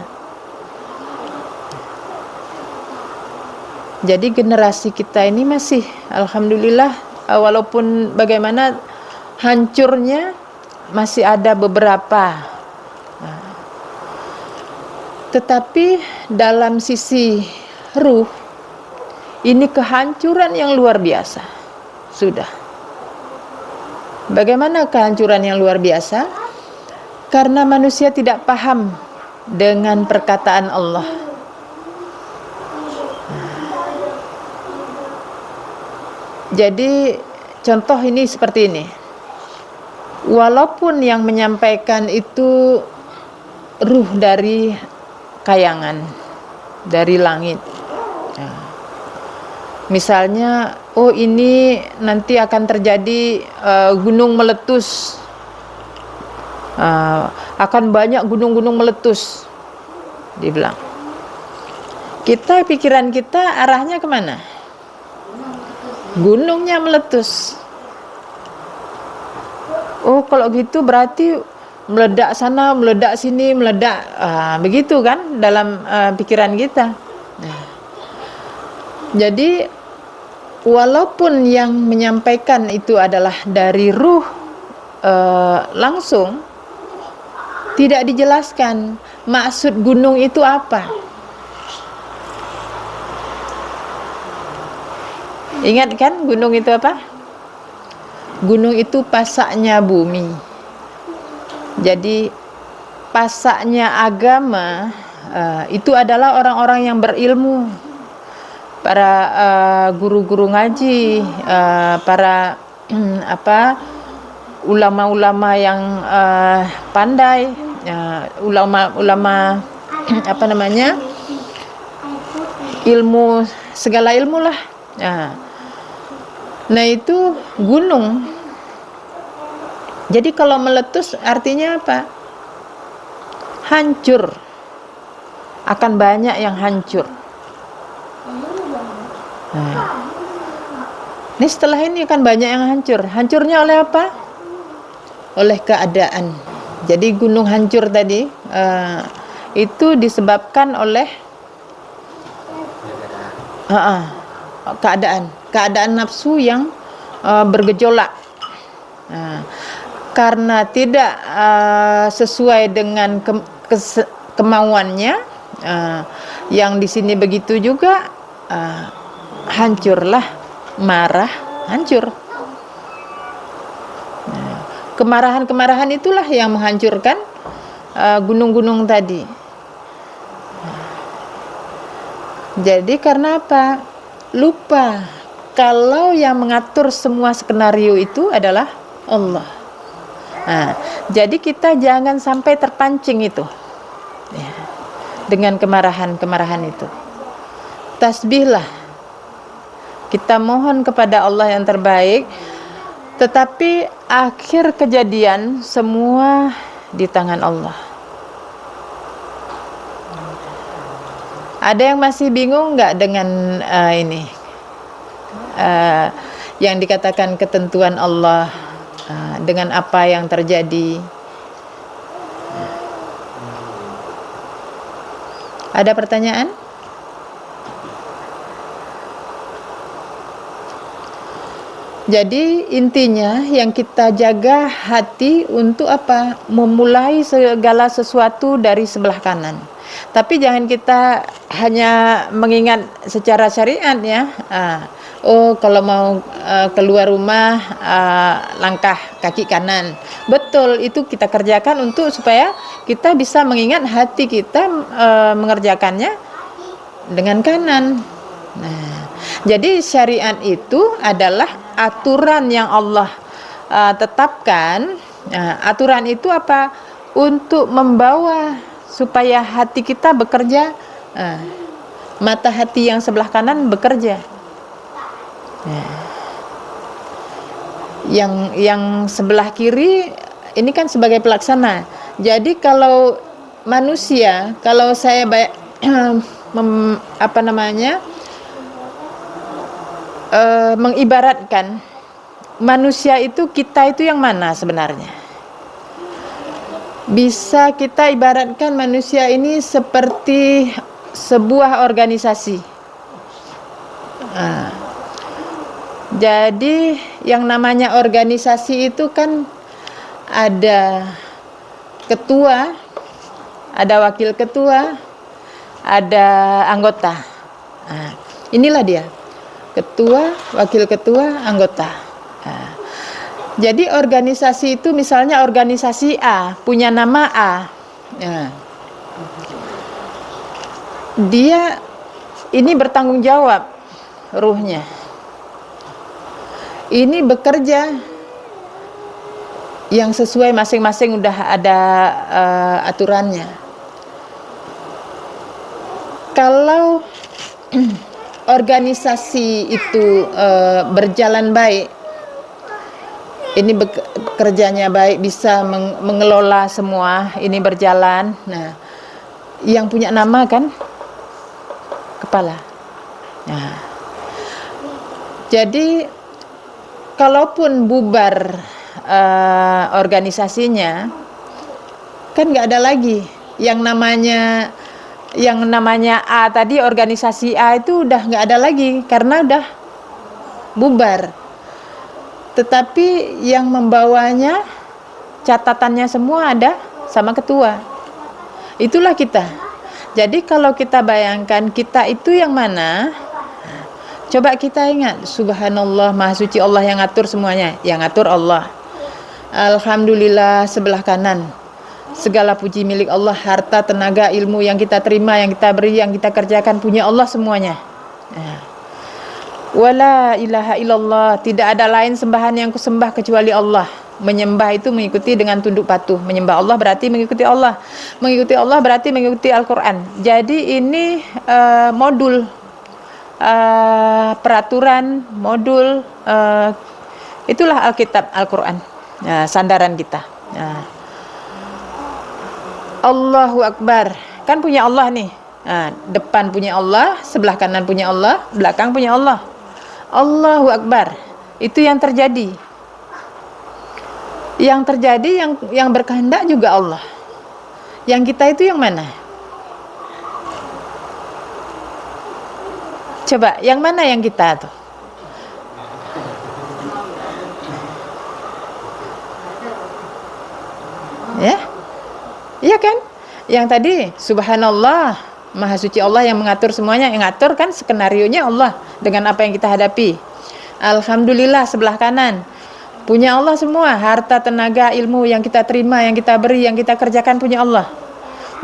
Jadi generasi kita ini masih, alhamdulillah, walaupun bagaimana hancurnya, masih ada beberapa. Tetapi dalam sisi ruh, ini kehancuran yang luar biasa. Sudah. Bagaimana kehancuran yang luar biasa? Karena manusia tidak paham dengan perkataan Allah. Jadi contoh ini seperti ini. Walaupun yang menyampaikan itu ruh dari kayangan, dari langit. Misalnya, oh ini nanti akan terjadi gunung meletus, akan banyak gunung-gunung meletus, dibilang. Pikiran kita arahnya kemana? Gunungnya meletus. Oh kalau gitu berarti meledak sana, meledak sini, meledak, begitu kan dalam pikiran kita. Jadi walaupun yang menyampaikan itu adalah dari ruh langsung, tidak dijelaskan maksud gunung itu apa. Ingat kan gunung itu apa? Gunung itu pasaknya bumi. Jadi pasaknya agama, itu adalah orang-orang yang berilmu, para guru-guru ngaji, para ulama-ulama yang pandai, ulama-ulama ilmu, segala ilmu lah. Nah itu gunung. Jadi kalau meletus artinya apa? Hancur. Akan banyak yang hancur. Ini setelah ini akan banyak yang hancur. Hancurnya oleh apa? Oleh keadaan. Jadi gunung hancur tadi itu disebabkan oleh keadaan nafsu yang bergejolak. Karena tidak sesuai dengan kemauannya, yang di sini begitu juga, hancurlah, marah, hancur. Kemarahan-kemarahan itulah yang menghancurkan gunung-gunung tadi. Jadi karena apa? Lupa kalau yang mengatur semua skenario itu adalah Allah. Jadi kita jangan sampai terpancing itu, dengan kemarahan-kemarahan itu. Tasbihlah, kita mohon kepada Allah yang terbaik, tetapi akhir kejadian semua di tangan Allah. Ada yang masih bingung nggak dengan ini yang dikatakan ketentuan Allah, dengan apa yang terjadi? Ada pertanyaan? Jadi intinya yang kita jaga hati untuk apa? Memulai segala sesuatu dari sebelah kanan. Tapi jangan kita hanya mengingat secara syariat ya. Kalau mau keluar rumah langkah kaki kanan. Betul, itu kita kerjakan untuk supaya kita bisa mengingat hati kita mengerjakannya dengan kanan. Jadi syariat itu adalah aturan yang Allah tetapkan. Aturan itu apa? Untuk membawa supaya hati kita bekerja, mata hati yang sebelah kanan bekerja. Yang sebelah kiri ini kan sebagai pelaksana. Jadi kalau manusia, kalau saya mengibaratkan manusia itu, kita itu yang mana sebenarnya? Bisa kita ibaratkan manusia ini seperti sebuah organisasi. Jadi yang namanya organisasi itu kan ada ketua, ada wakil ketua, ada anggota. Inilah dia, ketua, wakil ketua, anggota. Jadi organisasi itu, misalnya organisasi A punya nama A, dia ini bertanggung jawab ruhnya, ini bekerja yang sesuai masing-masing, udah ada aturannya. Kalau organisasi itu berjalan baik, ini bekerjanya baik, bisa mengelola semua, ini berjalan. Nah, yang punya nama kan kepala. Nah, jadi kalaupun bubar organisasinya, kan nggak ada lagi yang namanya A tadi, organisasi A itu udah nggak ada lagi karena udah bubar. Tetapi yang membawanya, catatannya semua ada sama ketua. Itulah kita. Jadi kalau kita bayangkan kita itu yang mana, coba kita ingat, subhanallah, maha suci Allah yang ngatur semuanya, yang ngatur Allah. Alhamdulillah sebelah kanan. Segala puji milik Allah, harta, tenaga, ilmu yang kita terima, yang kita beri, yang kita kerjakan punya Allah semuanya. Wala ilaha illallah, tidak ada lain sembahan yang kusembah kecuali Allah. Menyembah itu mengikuti dengan tunduk patuh. Menyembah Allah berarti mengikuti Allah. Mengikuti Allah berarti mengikuti Al-Quran. Jadi ini modul peraturan, modul itulah Alkitab, Al-Quran. Sandaran kita. Allahu Akbar, kan punya Allah nih. Depan punya Allah, sebelah kanan punya Allah, belakang punya Allah. Allahu Akbar, itu yang terjadi. Yang terjadi, yang berkehendak juga Allah. Yang kita itu yang mana? Coba, yang mana yang kita tuh? Ya? Iya kan? Yang tadi subhanallah, maha suci Allah yang mengatur semuanya. Yang ngatur kan skenarionya Allah dengan apa yang kita hadapi. Alhamdulillah sebelah kanan punya Allah semua, harta, tenaga, ilmu yang kita terima, yang kita beri, yang kita kerjakan punya Allah.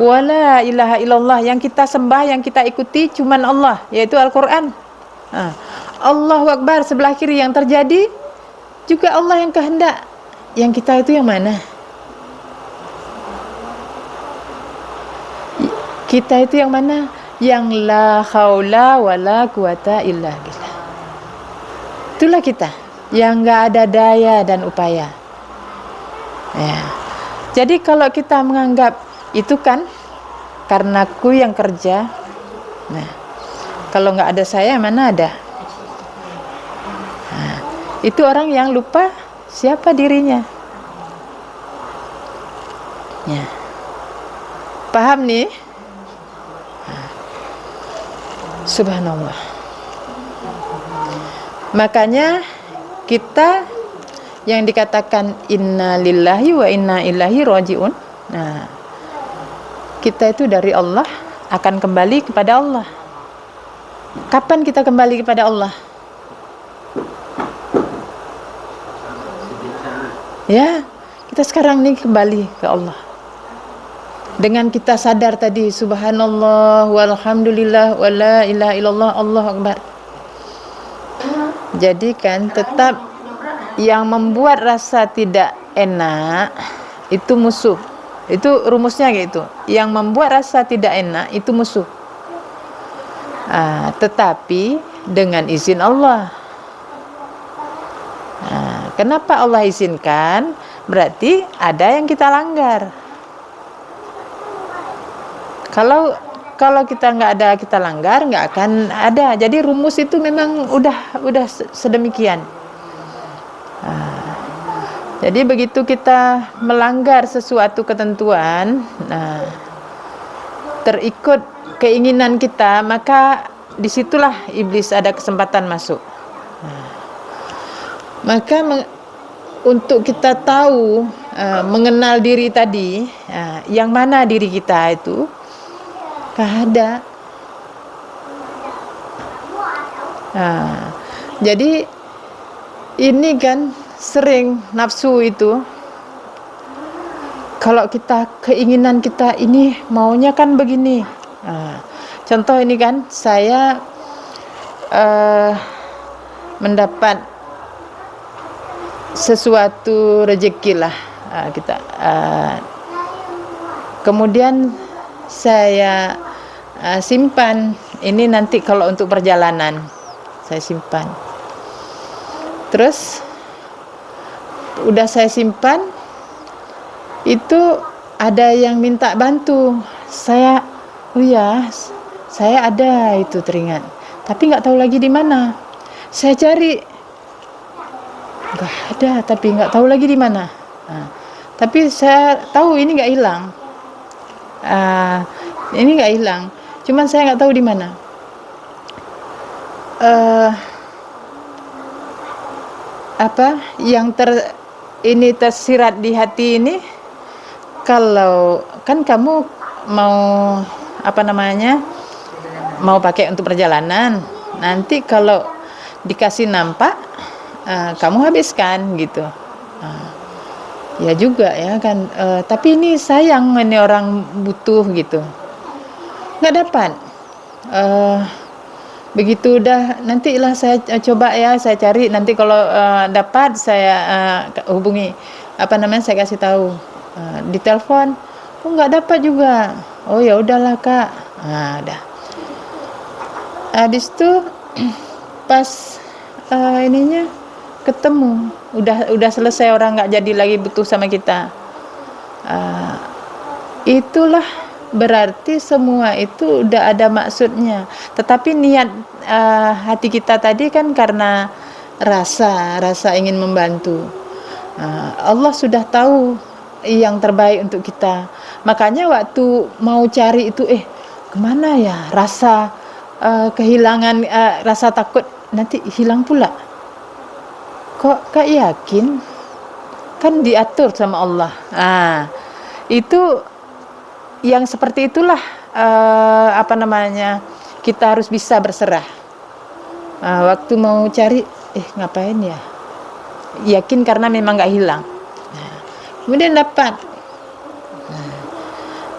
Wala ilaha illallah, yang kita sembah, yang kita ikuti cuman Allah, yaitu Al-Quran. Allahu Akbar, sebelah kiri yang terjadi juga Allah yang kehendak. Yang kita itu yang mana? Kita itu yang mana? Yang la haula wala quwata illa billah. Itulah kita, yang nggak ada daya dan upaya. Ya. Jadi kalau kita menganggap itu kan karena ku yang kerja, nah kalau nggak ada saya mana ada. Nah, itu orang yang lupa siapa dirinya. Ya. Paham nih? Subhanallah. Makanya kita yang dikatakan inna lillahi wa inna ilaihi rajiun. Nah, kita itu dari Allah akan kembali kepada Allah. Kapan kita kembali kepada Allah? Ya, kita sekarang nih kembali ke Allah. Dengan kita sadar tadi subhanallah walhamdulillah wala ilaha illallah Allahu Akbar. Jadi kan tetap yang membuat rasa tidak enak itu musuh. Itu rumusnya gitu. Yang membuat rasa tidak enak itu musuh. Tetapi dengan izin Allah. Kenapa Allah izinkan? Berarti ada yang kita langgar. Kalau kita nggak ada, kita langgar, nggak akan ada. Jadi rumus itu memang udah sedemikian. Jadi begitu kita melanggar sesuatu ketentuan, terikut keinginan kita, maka disitulah iblis ada kesempatan masuk. Maka untuk kita tahu, mengenal diri tadi, yang mana diri kita itu, gak ada. Jadi ini kan sering nafsu itu, kalau kita keinginan kita ini maunya kan begini. Contoh ini kan saya mendapat sesuatu rezeki lah, kemudian saya simpan ini nanti kalau untuk perjalanan saya simpan. Terus udah saya simpan, itu ada yang minta bantu saya. Oh ya, saya ada itu teringat, tapi nggak tahu lagi di mana. Saya cari, nggak ada, tapi nggak tahu lagi di mana. Tapi saya tahu ini nggak hilang. Ini nggak hilang, cuman saya nggak tahu di mana. Apa yang tersirat di hati ini, kalau kan kamu mau mau pakai untuk perjalanan, nanti kalau dikasih nampak kamu habiskan gitu. Ya juga ya kan, tapi ini sayang ini orang butuh gitu, nggak dapat. Eh, Begitu udah nantilah saya coba ya, saya cari nanti kalau dapat saya hubungi, apa namanya, saya kasih tahu, di telepon, oh nggak dapat juga, oh ya udahlah kak, udah. Habis itu pas ininya ketemu, udah selesai, orang nggak jadi lagi butuh sama kita. Itulah berarti semua itu udah ada maksudnya. Tetapi niat hati kita tadi kan karena rasa ingin membantu. Allah sudah tahu yang terbaik untuk kita. Makanya waktu mau cari itu, kemana ya rasa kehilangan, rasa takut nanti hilang pula. Kok Kak yakin? Kan diatur sama Allah. Itu yang seperti itulah apa namanya, kita harus bisa berserah. Waktu mau cari, ngapain ya? Yakin karena memang nggak hilang. Kemudian dapat.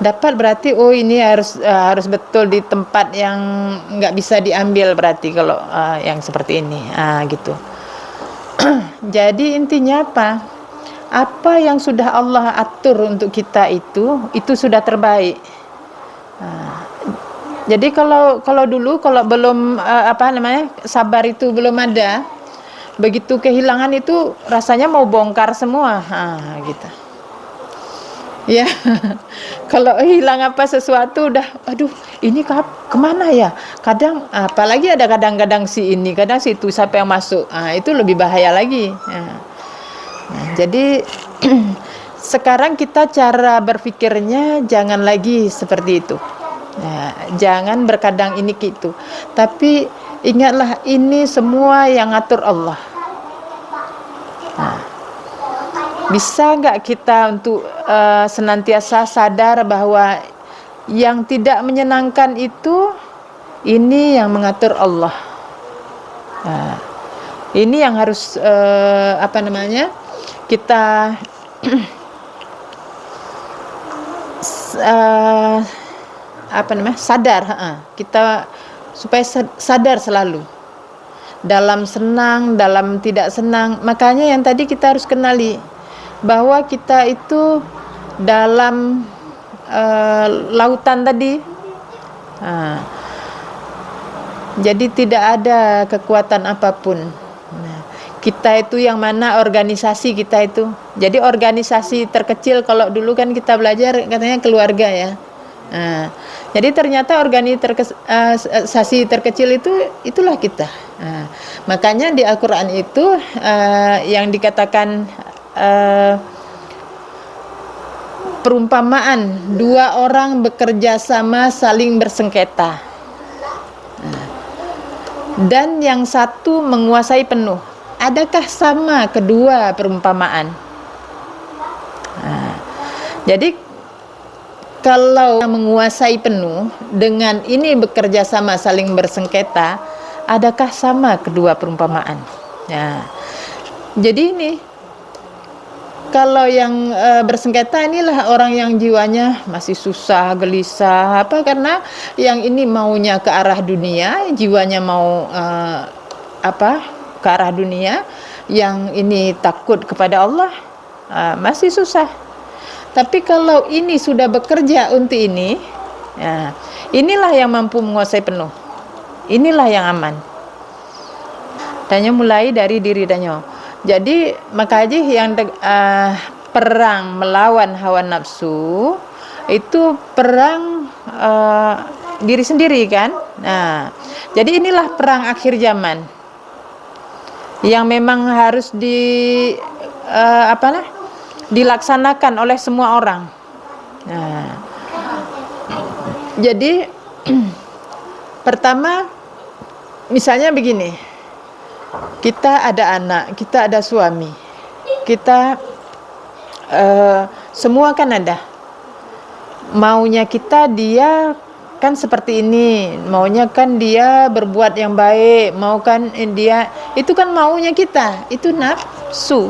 Dapat berarti ini harus betul di tempat yang nggak bisa diambil, berarti kalau yang seperti ini, gitu. Jadi intinya apa? Apa yang sudah Allah atur untuk kita itu sudah terbaik. Jadi kalau dulu kalau belum sabar itu belum ada, begitu kehilangan itu rasanya mau bongkar semua, gitu. Ya, kalau hilang sesuatu udah, aduh ini kemana ya? Kadang apalagi ada kadang-kadang si ini, kadang si itu, siapa yang masuk, itu lebih bahaya lagi. Jadi sekarang kita cara berpikirnya jangan lagi seperti itu. Jangan berkadang ini gitu. Tapi ingatlah ini semua yang ngatur Allah. Bisa nggak kita untuk senantiasa sadar bahwa yang tidak menyenangkan itu ini yang mengatur Allah. Ini yang harus kita sadar, kita supaya sadar selalu dalam senang, dalam tidak senang. Makanya yang tadi kita harus kenali bahwa kita itu dalam lautan tadi, jadi tidak ada kekuatan apapun. Kita itu yang mana organisasi kita itu. Jadi organisasi terkecil kalau dulu kan kita belajar katanya keluarga ya. Jadi ternyata organisasi terkecil itulah kita. Makanya di Al-Quran itu yang dikatakan perumpamaan dua orang bekerja sama saling bersengketa, dan yang satu menguasai penuh. Adakah sama kedua perumpamaan? Jadi kalau menguasai penuh dengan ini bekerja sama saling bersengketa, adakah sama kedua perumpamaan? Jadi ini kalau yang bersengketa inilah orang yang jiwanya masih susah, gelisah, karena yang ini maunya ke arah dunia, jiwanya mau ke arah dunia, yang ini takut kepada Allah, masih susah. Tapi kalau ini sudah bekerja untuk ini, inilah yang mampu menguasai penuh, inilah yang aman. Danyo mulai dari diri danyo. Jadi makanya yang perang melawan hawa nafsu itu perang diri sendiri kan. Jadi inilah perang akhir zaman yang memang harus dilaksanakan oleh semua orang. Jadi pertama misalnya begini, kita ada anak, kita ada suami, kita semua kan ada maunya kita, dia kan seperti ini, maunya kan dia berbuat yang baik, mau kan dia, itu kan maunya kita, itu nafsu.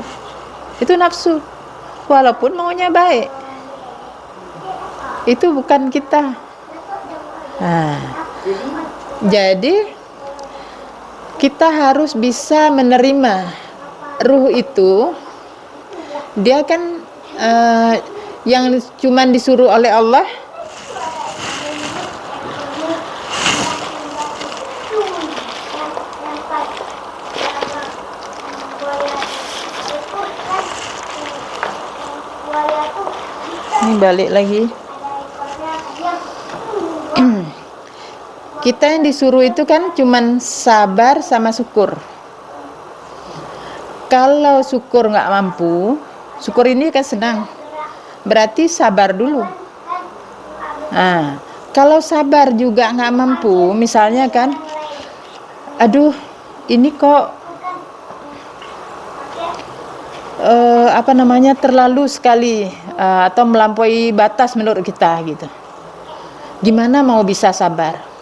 walaupun maunya baik. Itu bukan kita. Nah, jadi kita harus bisa menerima ruh itu. Dia kan yang cuman disuruh oleh Allah. Ini balik lagi. Kita yang disuruh itu kan cuman sabar sama syukur. Kalau syukur nggak mampu, syukur ini kan senang, berarti sabar dulu. Nah, kalau sabar juga nggak mampu, misalnya kan, aduh, ini kok terlalu sekali atau melampaui batas menurut kita gitu. Gimana mau bisa sabar?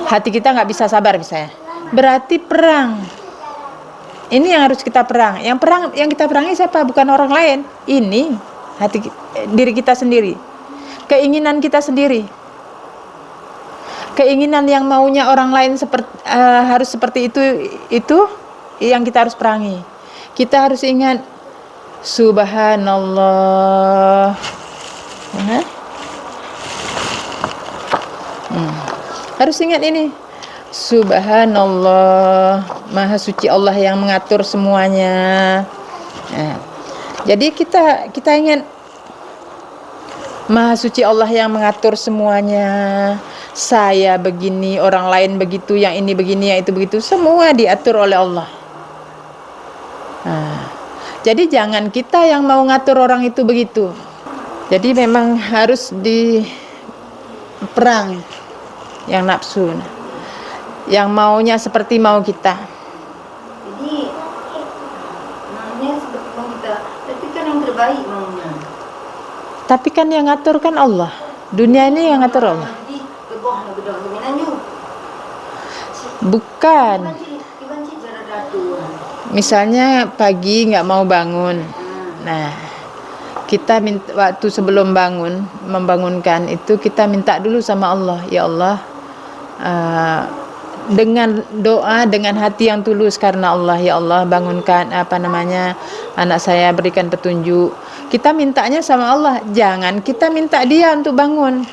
Hati kita nggak bisa sabar misalnya, berarti perang. Ini yang harus kita perang. Yang kita perangi siapa? Bukan orang lain. Ini diri kita sendiri, keinginan kita sendiri, keinginan yang maunya orang lain harus seperti itu yang kita harus perangi. Kita harus ingat Subhanallah. Harus ingat ini, Subhanallah, Maha Suci Allah yang mengatur semuanya. Nah, jadi kita ingat Maha Suci Allah yang mengatur semuanya. Saya begini, orang lain begitu, yang ini begini, yang itu begitu, semua diatur oleh Allah. Nah, jadi jangan kita yang mau ngatur orang itu begitu. Jadi memang harus diperang yang nafsu, yang maunya seperti mau kita. Jadi maunya seperti mau kita, tapi kan yang terbaik maunya. Tapi kan yang ngatur kan Allah. Dunia ini yang ngatur Allah. Jadi berbohong betul sebenarnya. Bukan. Gimana sih cara datur? Misalnya pagi nggak mau bangun. Nah, kita minta waktu sebelum membangunkan itu kita minta dulu sama Allah, ya Allah, dengan doa, dengan hati yang tulus karena Allah, ya Allah bangunkan anak saya, berikan petunjuk. Kita mintanya sama Allah, jangan kita minta dia untuk bangun.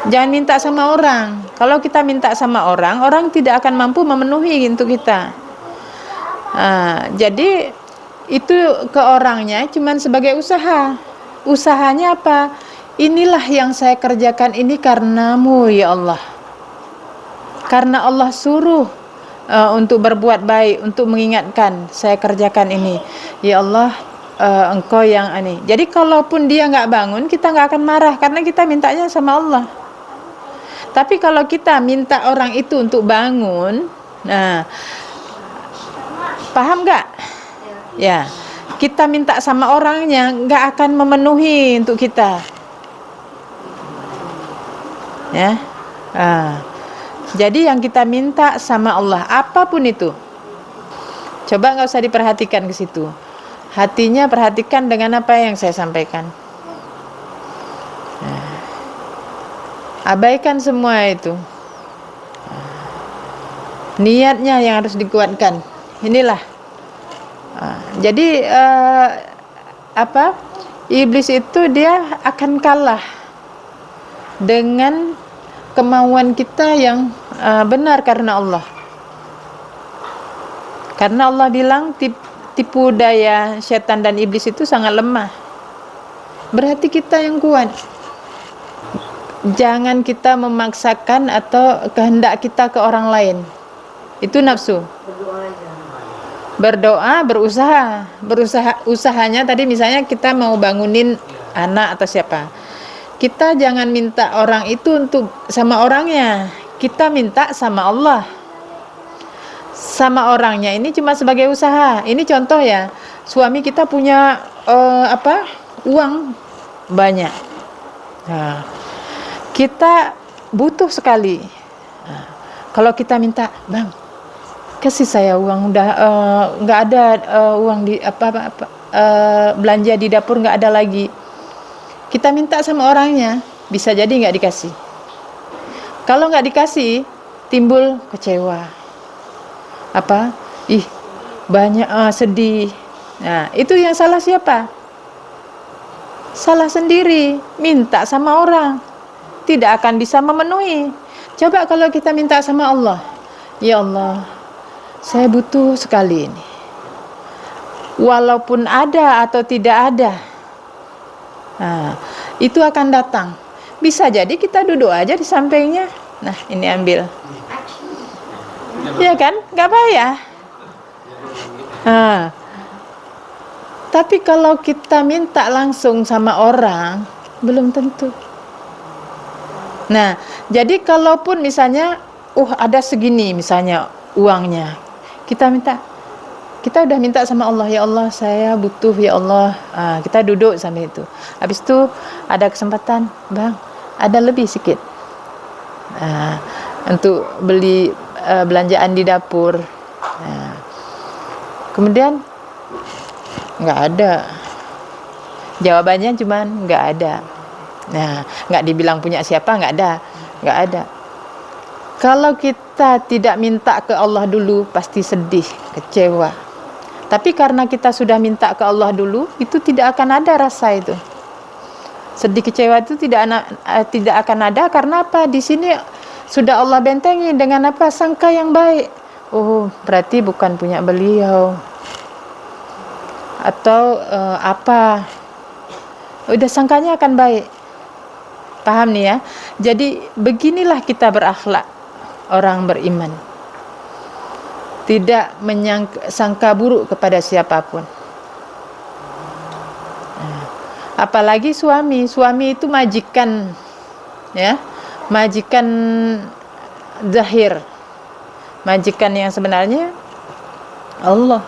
Jangan minta sama orang. Kalau kita minta sama orang tidak akan mampu memenuhi untuk kita. Jadi itu ke orangnya cuman sebagai usaha. Usahanya apa? Inilah yang saya kerjakan ini karenamu ya Allah. Karena Allah suruh untuk berbuat baik, untuk mengingatkan saya kerjakan ini. Ya Allah, engkau yang ini. Jadi kalaupun dia nggak bangun, kita nggak akan marah karena kita mintanya sama Allah. Tapi kalau kita minta orang itu untuk bangun, nah, paham nggak? Ya, kita minta sama orangnya nggak akan memenuhi untuk kita. Ya, jadi yang kita minta sama Allah apapun itu, coba nggak usah diperhatikan ke situ. Hatinya perhatikan dengan apa yang saya sampaikan. Abaikan semua itu. Niatnya yang harus dikuatkan. Inilah. Jadi iblis itu dia akan kalah dengan kemauan kita yang benar karena Allah. Karena Allah bilang tipu daya setan dan iblis itu sangat lemah. Berarti kita yang kuat. Jangan kita memaksakan atau kehendak kita ke orang lain. Itu nafsu. Berdoa, usahanya tadi misalnya kita mau bangunin anak atau siapa. Kita jangan minta orang itu untuk sama orangnya. Kita minta sama Allah. Sama orangnya ini cuma sebagai usaha. Ini contoh ya. Suami kita punya uang banyak. Nah, kita butuh sekali. Nah, kalau kita minta, Bang, kasih saya uang, udah nggak ada uang di belanja di dapur nggak ada lagi. Kita minta sama orangnya, bisa jadi nggak dikasih. Kalau nggak dikasih, timbul kecewa. Banyak sedih. Nah, itu yang salah siapa? Salah sendiri. Minta sama orang, tidak akan bisa memenuhi. Coba kalau kita minta sama Allah, ya Allah, saya butuh sekali ini. Walaupun ada atau tidak ada, itu akan datang. Bisa jadi kita duduk aja di sampingnya. Nah, ini ambil. Ya kan? Gak payah. Tapi kalau kita minta langsung sama orang, belum tentu. Nah, jadi kalaupun misalnya, ada segini misalnya uangnya, kita udah minta sama Allah, ya Allah saya butuh, ya Allah. Kita duduk sampai itu. Habis itu ada kesempatan, Bang, ada lebih sedikit untuk beli belanjaan di dapur. Kemudian nggak ada. Jawabannya cuman nggak ada. Nah, nggak dibilang punya siapa, nggak ada. Kalau kita tidak minta ke Allah dulu, pasti sedih, kecewa. Tapi karena kita sudah minta ke Allah dulu, itu tidak akan ada rasa itu. Sedih, kecewa itu tidak akan ada. Karena apa? Di sini sudah Allah bentengi dengan apa? Sangka yang baik. Oh, berarti bukan punya beliau. Atau apa? Udah sangkanya akan baik. Paham nih ya? Jadi beginilah kita berakhlak orang beriman. Tidak menyangka buruk kepada siapapun. Apalagi suami itu majikan, ya, majikan zahir, majikan yang sebenarnya Allah.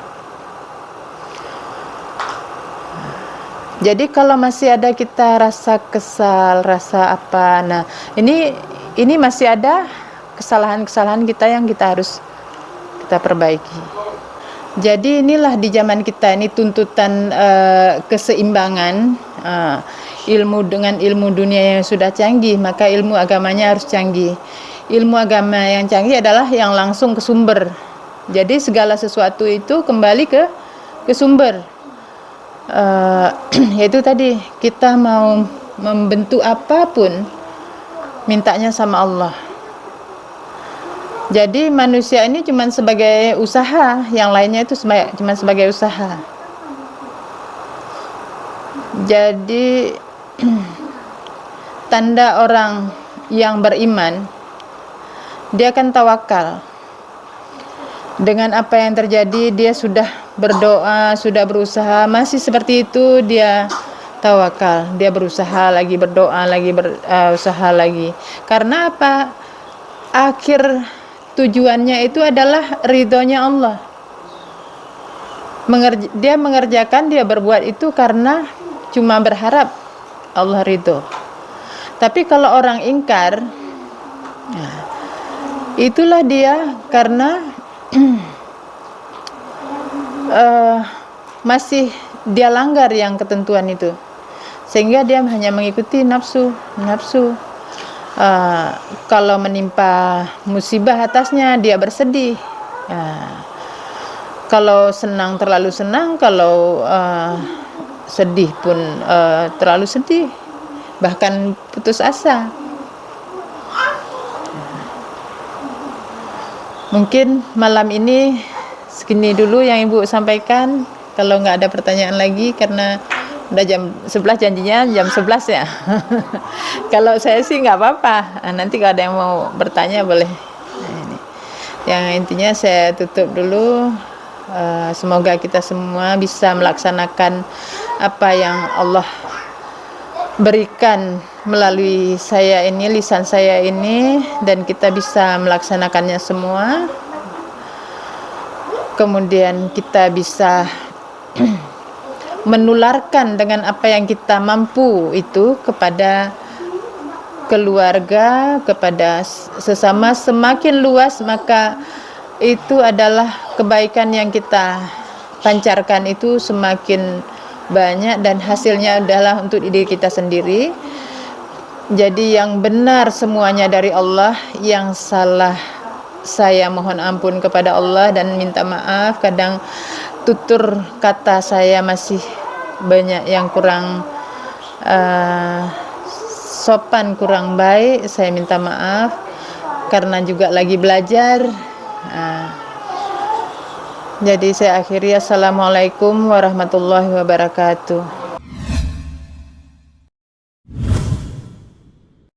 Jadi kalau masih ada kita rasa kesal, rasa apa, nah ini masih ada kesalahan-kesalahan kita yang kita harus kita perbaiki. Jadi inilah di zaman kita ini tuntutan keseimbangan, ilmu dengan ilmu dunia yang sudah canggih, maka ilmu agamanya harus canggih. Ilmu agama yang canggih adalah yang langsung ke sumber. Jadi segala sesuatu itu kembali ke sumber. Yaitu tadi kita mau membentuk apapun, mintanya sama Allah. Jadi manusia ini cuma sebagai usaha, yang lainnya itu cuma sebagai usaha. Jadi tanda orang yang beriman, dia akan tawakal. Dengan apa yang terjadi, dia sudah berdoa, sudah berusaha, masih seperti itu dia tawakal. Dia berusaha lagi, berdoa lagi, berusaha lagi. Karena apa? Akhir tujuannya itu adalah ridhonya Allah. Dia mengerjakan, dia berbuat itu karena cuma berharap Allah ridho. Tapi kalau orang ingkar, itulah dia karena masih dia langgar yang ketentuan itu, sehingga dia hanya mengikuti nafsu. Kalau menimpa musibah atasnya, dia bersedih. Kalau senang terlalu senang, kalau sedih pun terlalu sedih, bahkan putus asa. Mungkin malam ini segini dulu yang Ibu sampaikan. Kalau nggak ada pertanyaan lagi, karena udah jam 11, janjinya jam 11 ya. Kalau saya sih nggak apa-apa. Nanti kalau ada yang mau bertanya boleh. Ini. Yang intinya saya tutup dulu. Semoga kita semua bisa melaksanakan apa yang Allah berikan melalui saya ini, lisan saya ini, dan kita bisa melaksanakannya semua. Kemudian kita bisa menularkan dengan apa yang kita mampu itu kepada keluarga, kepada sesama. Semakin luas, maka itu adalah kebaikan yang kita pancarkan itu semakin banyak dan hasilnya adalah untuk diri kita sendiri. Jadi yang benar semuanya dari Allah, yang salah saya mohon ampun kepada Allah dan minta maaf. Kadang tutur kata saya masih banyak yang kurang sopan, kurang baik, saya minta maaf karena juga lagi belajar. Jadi saya akhiri, assalamualaikum warahmatullahi wabarakatuh.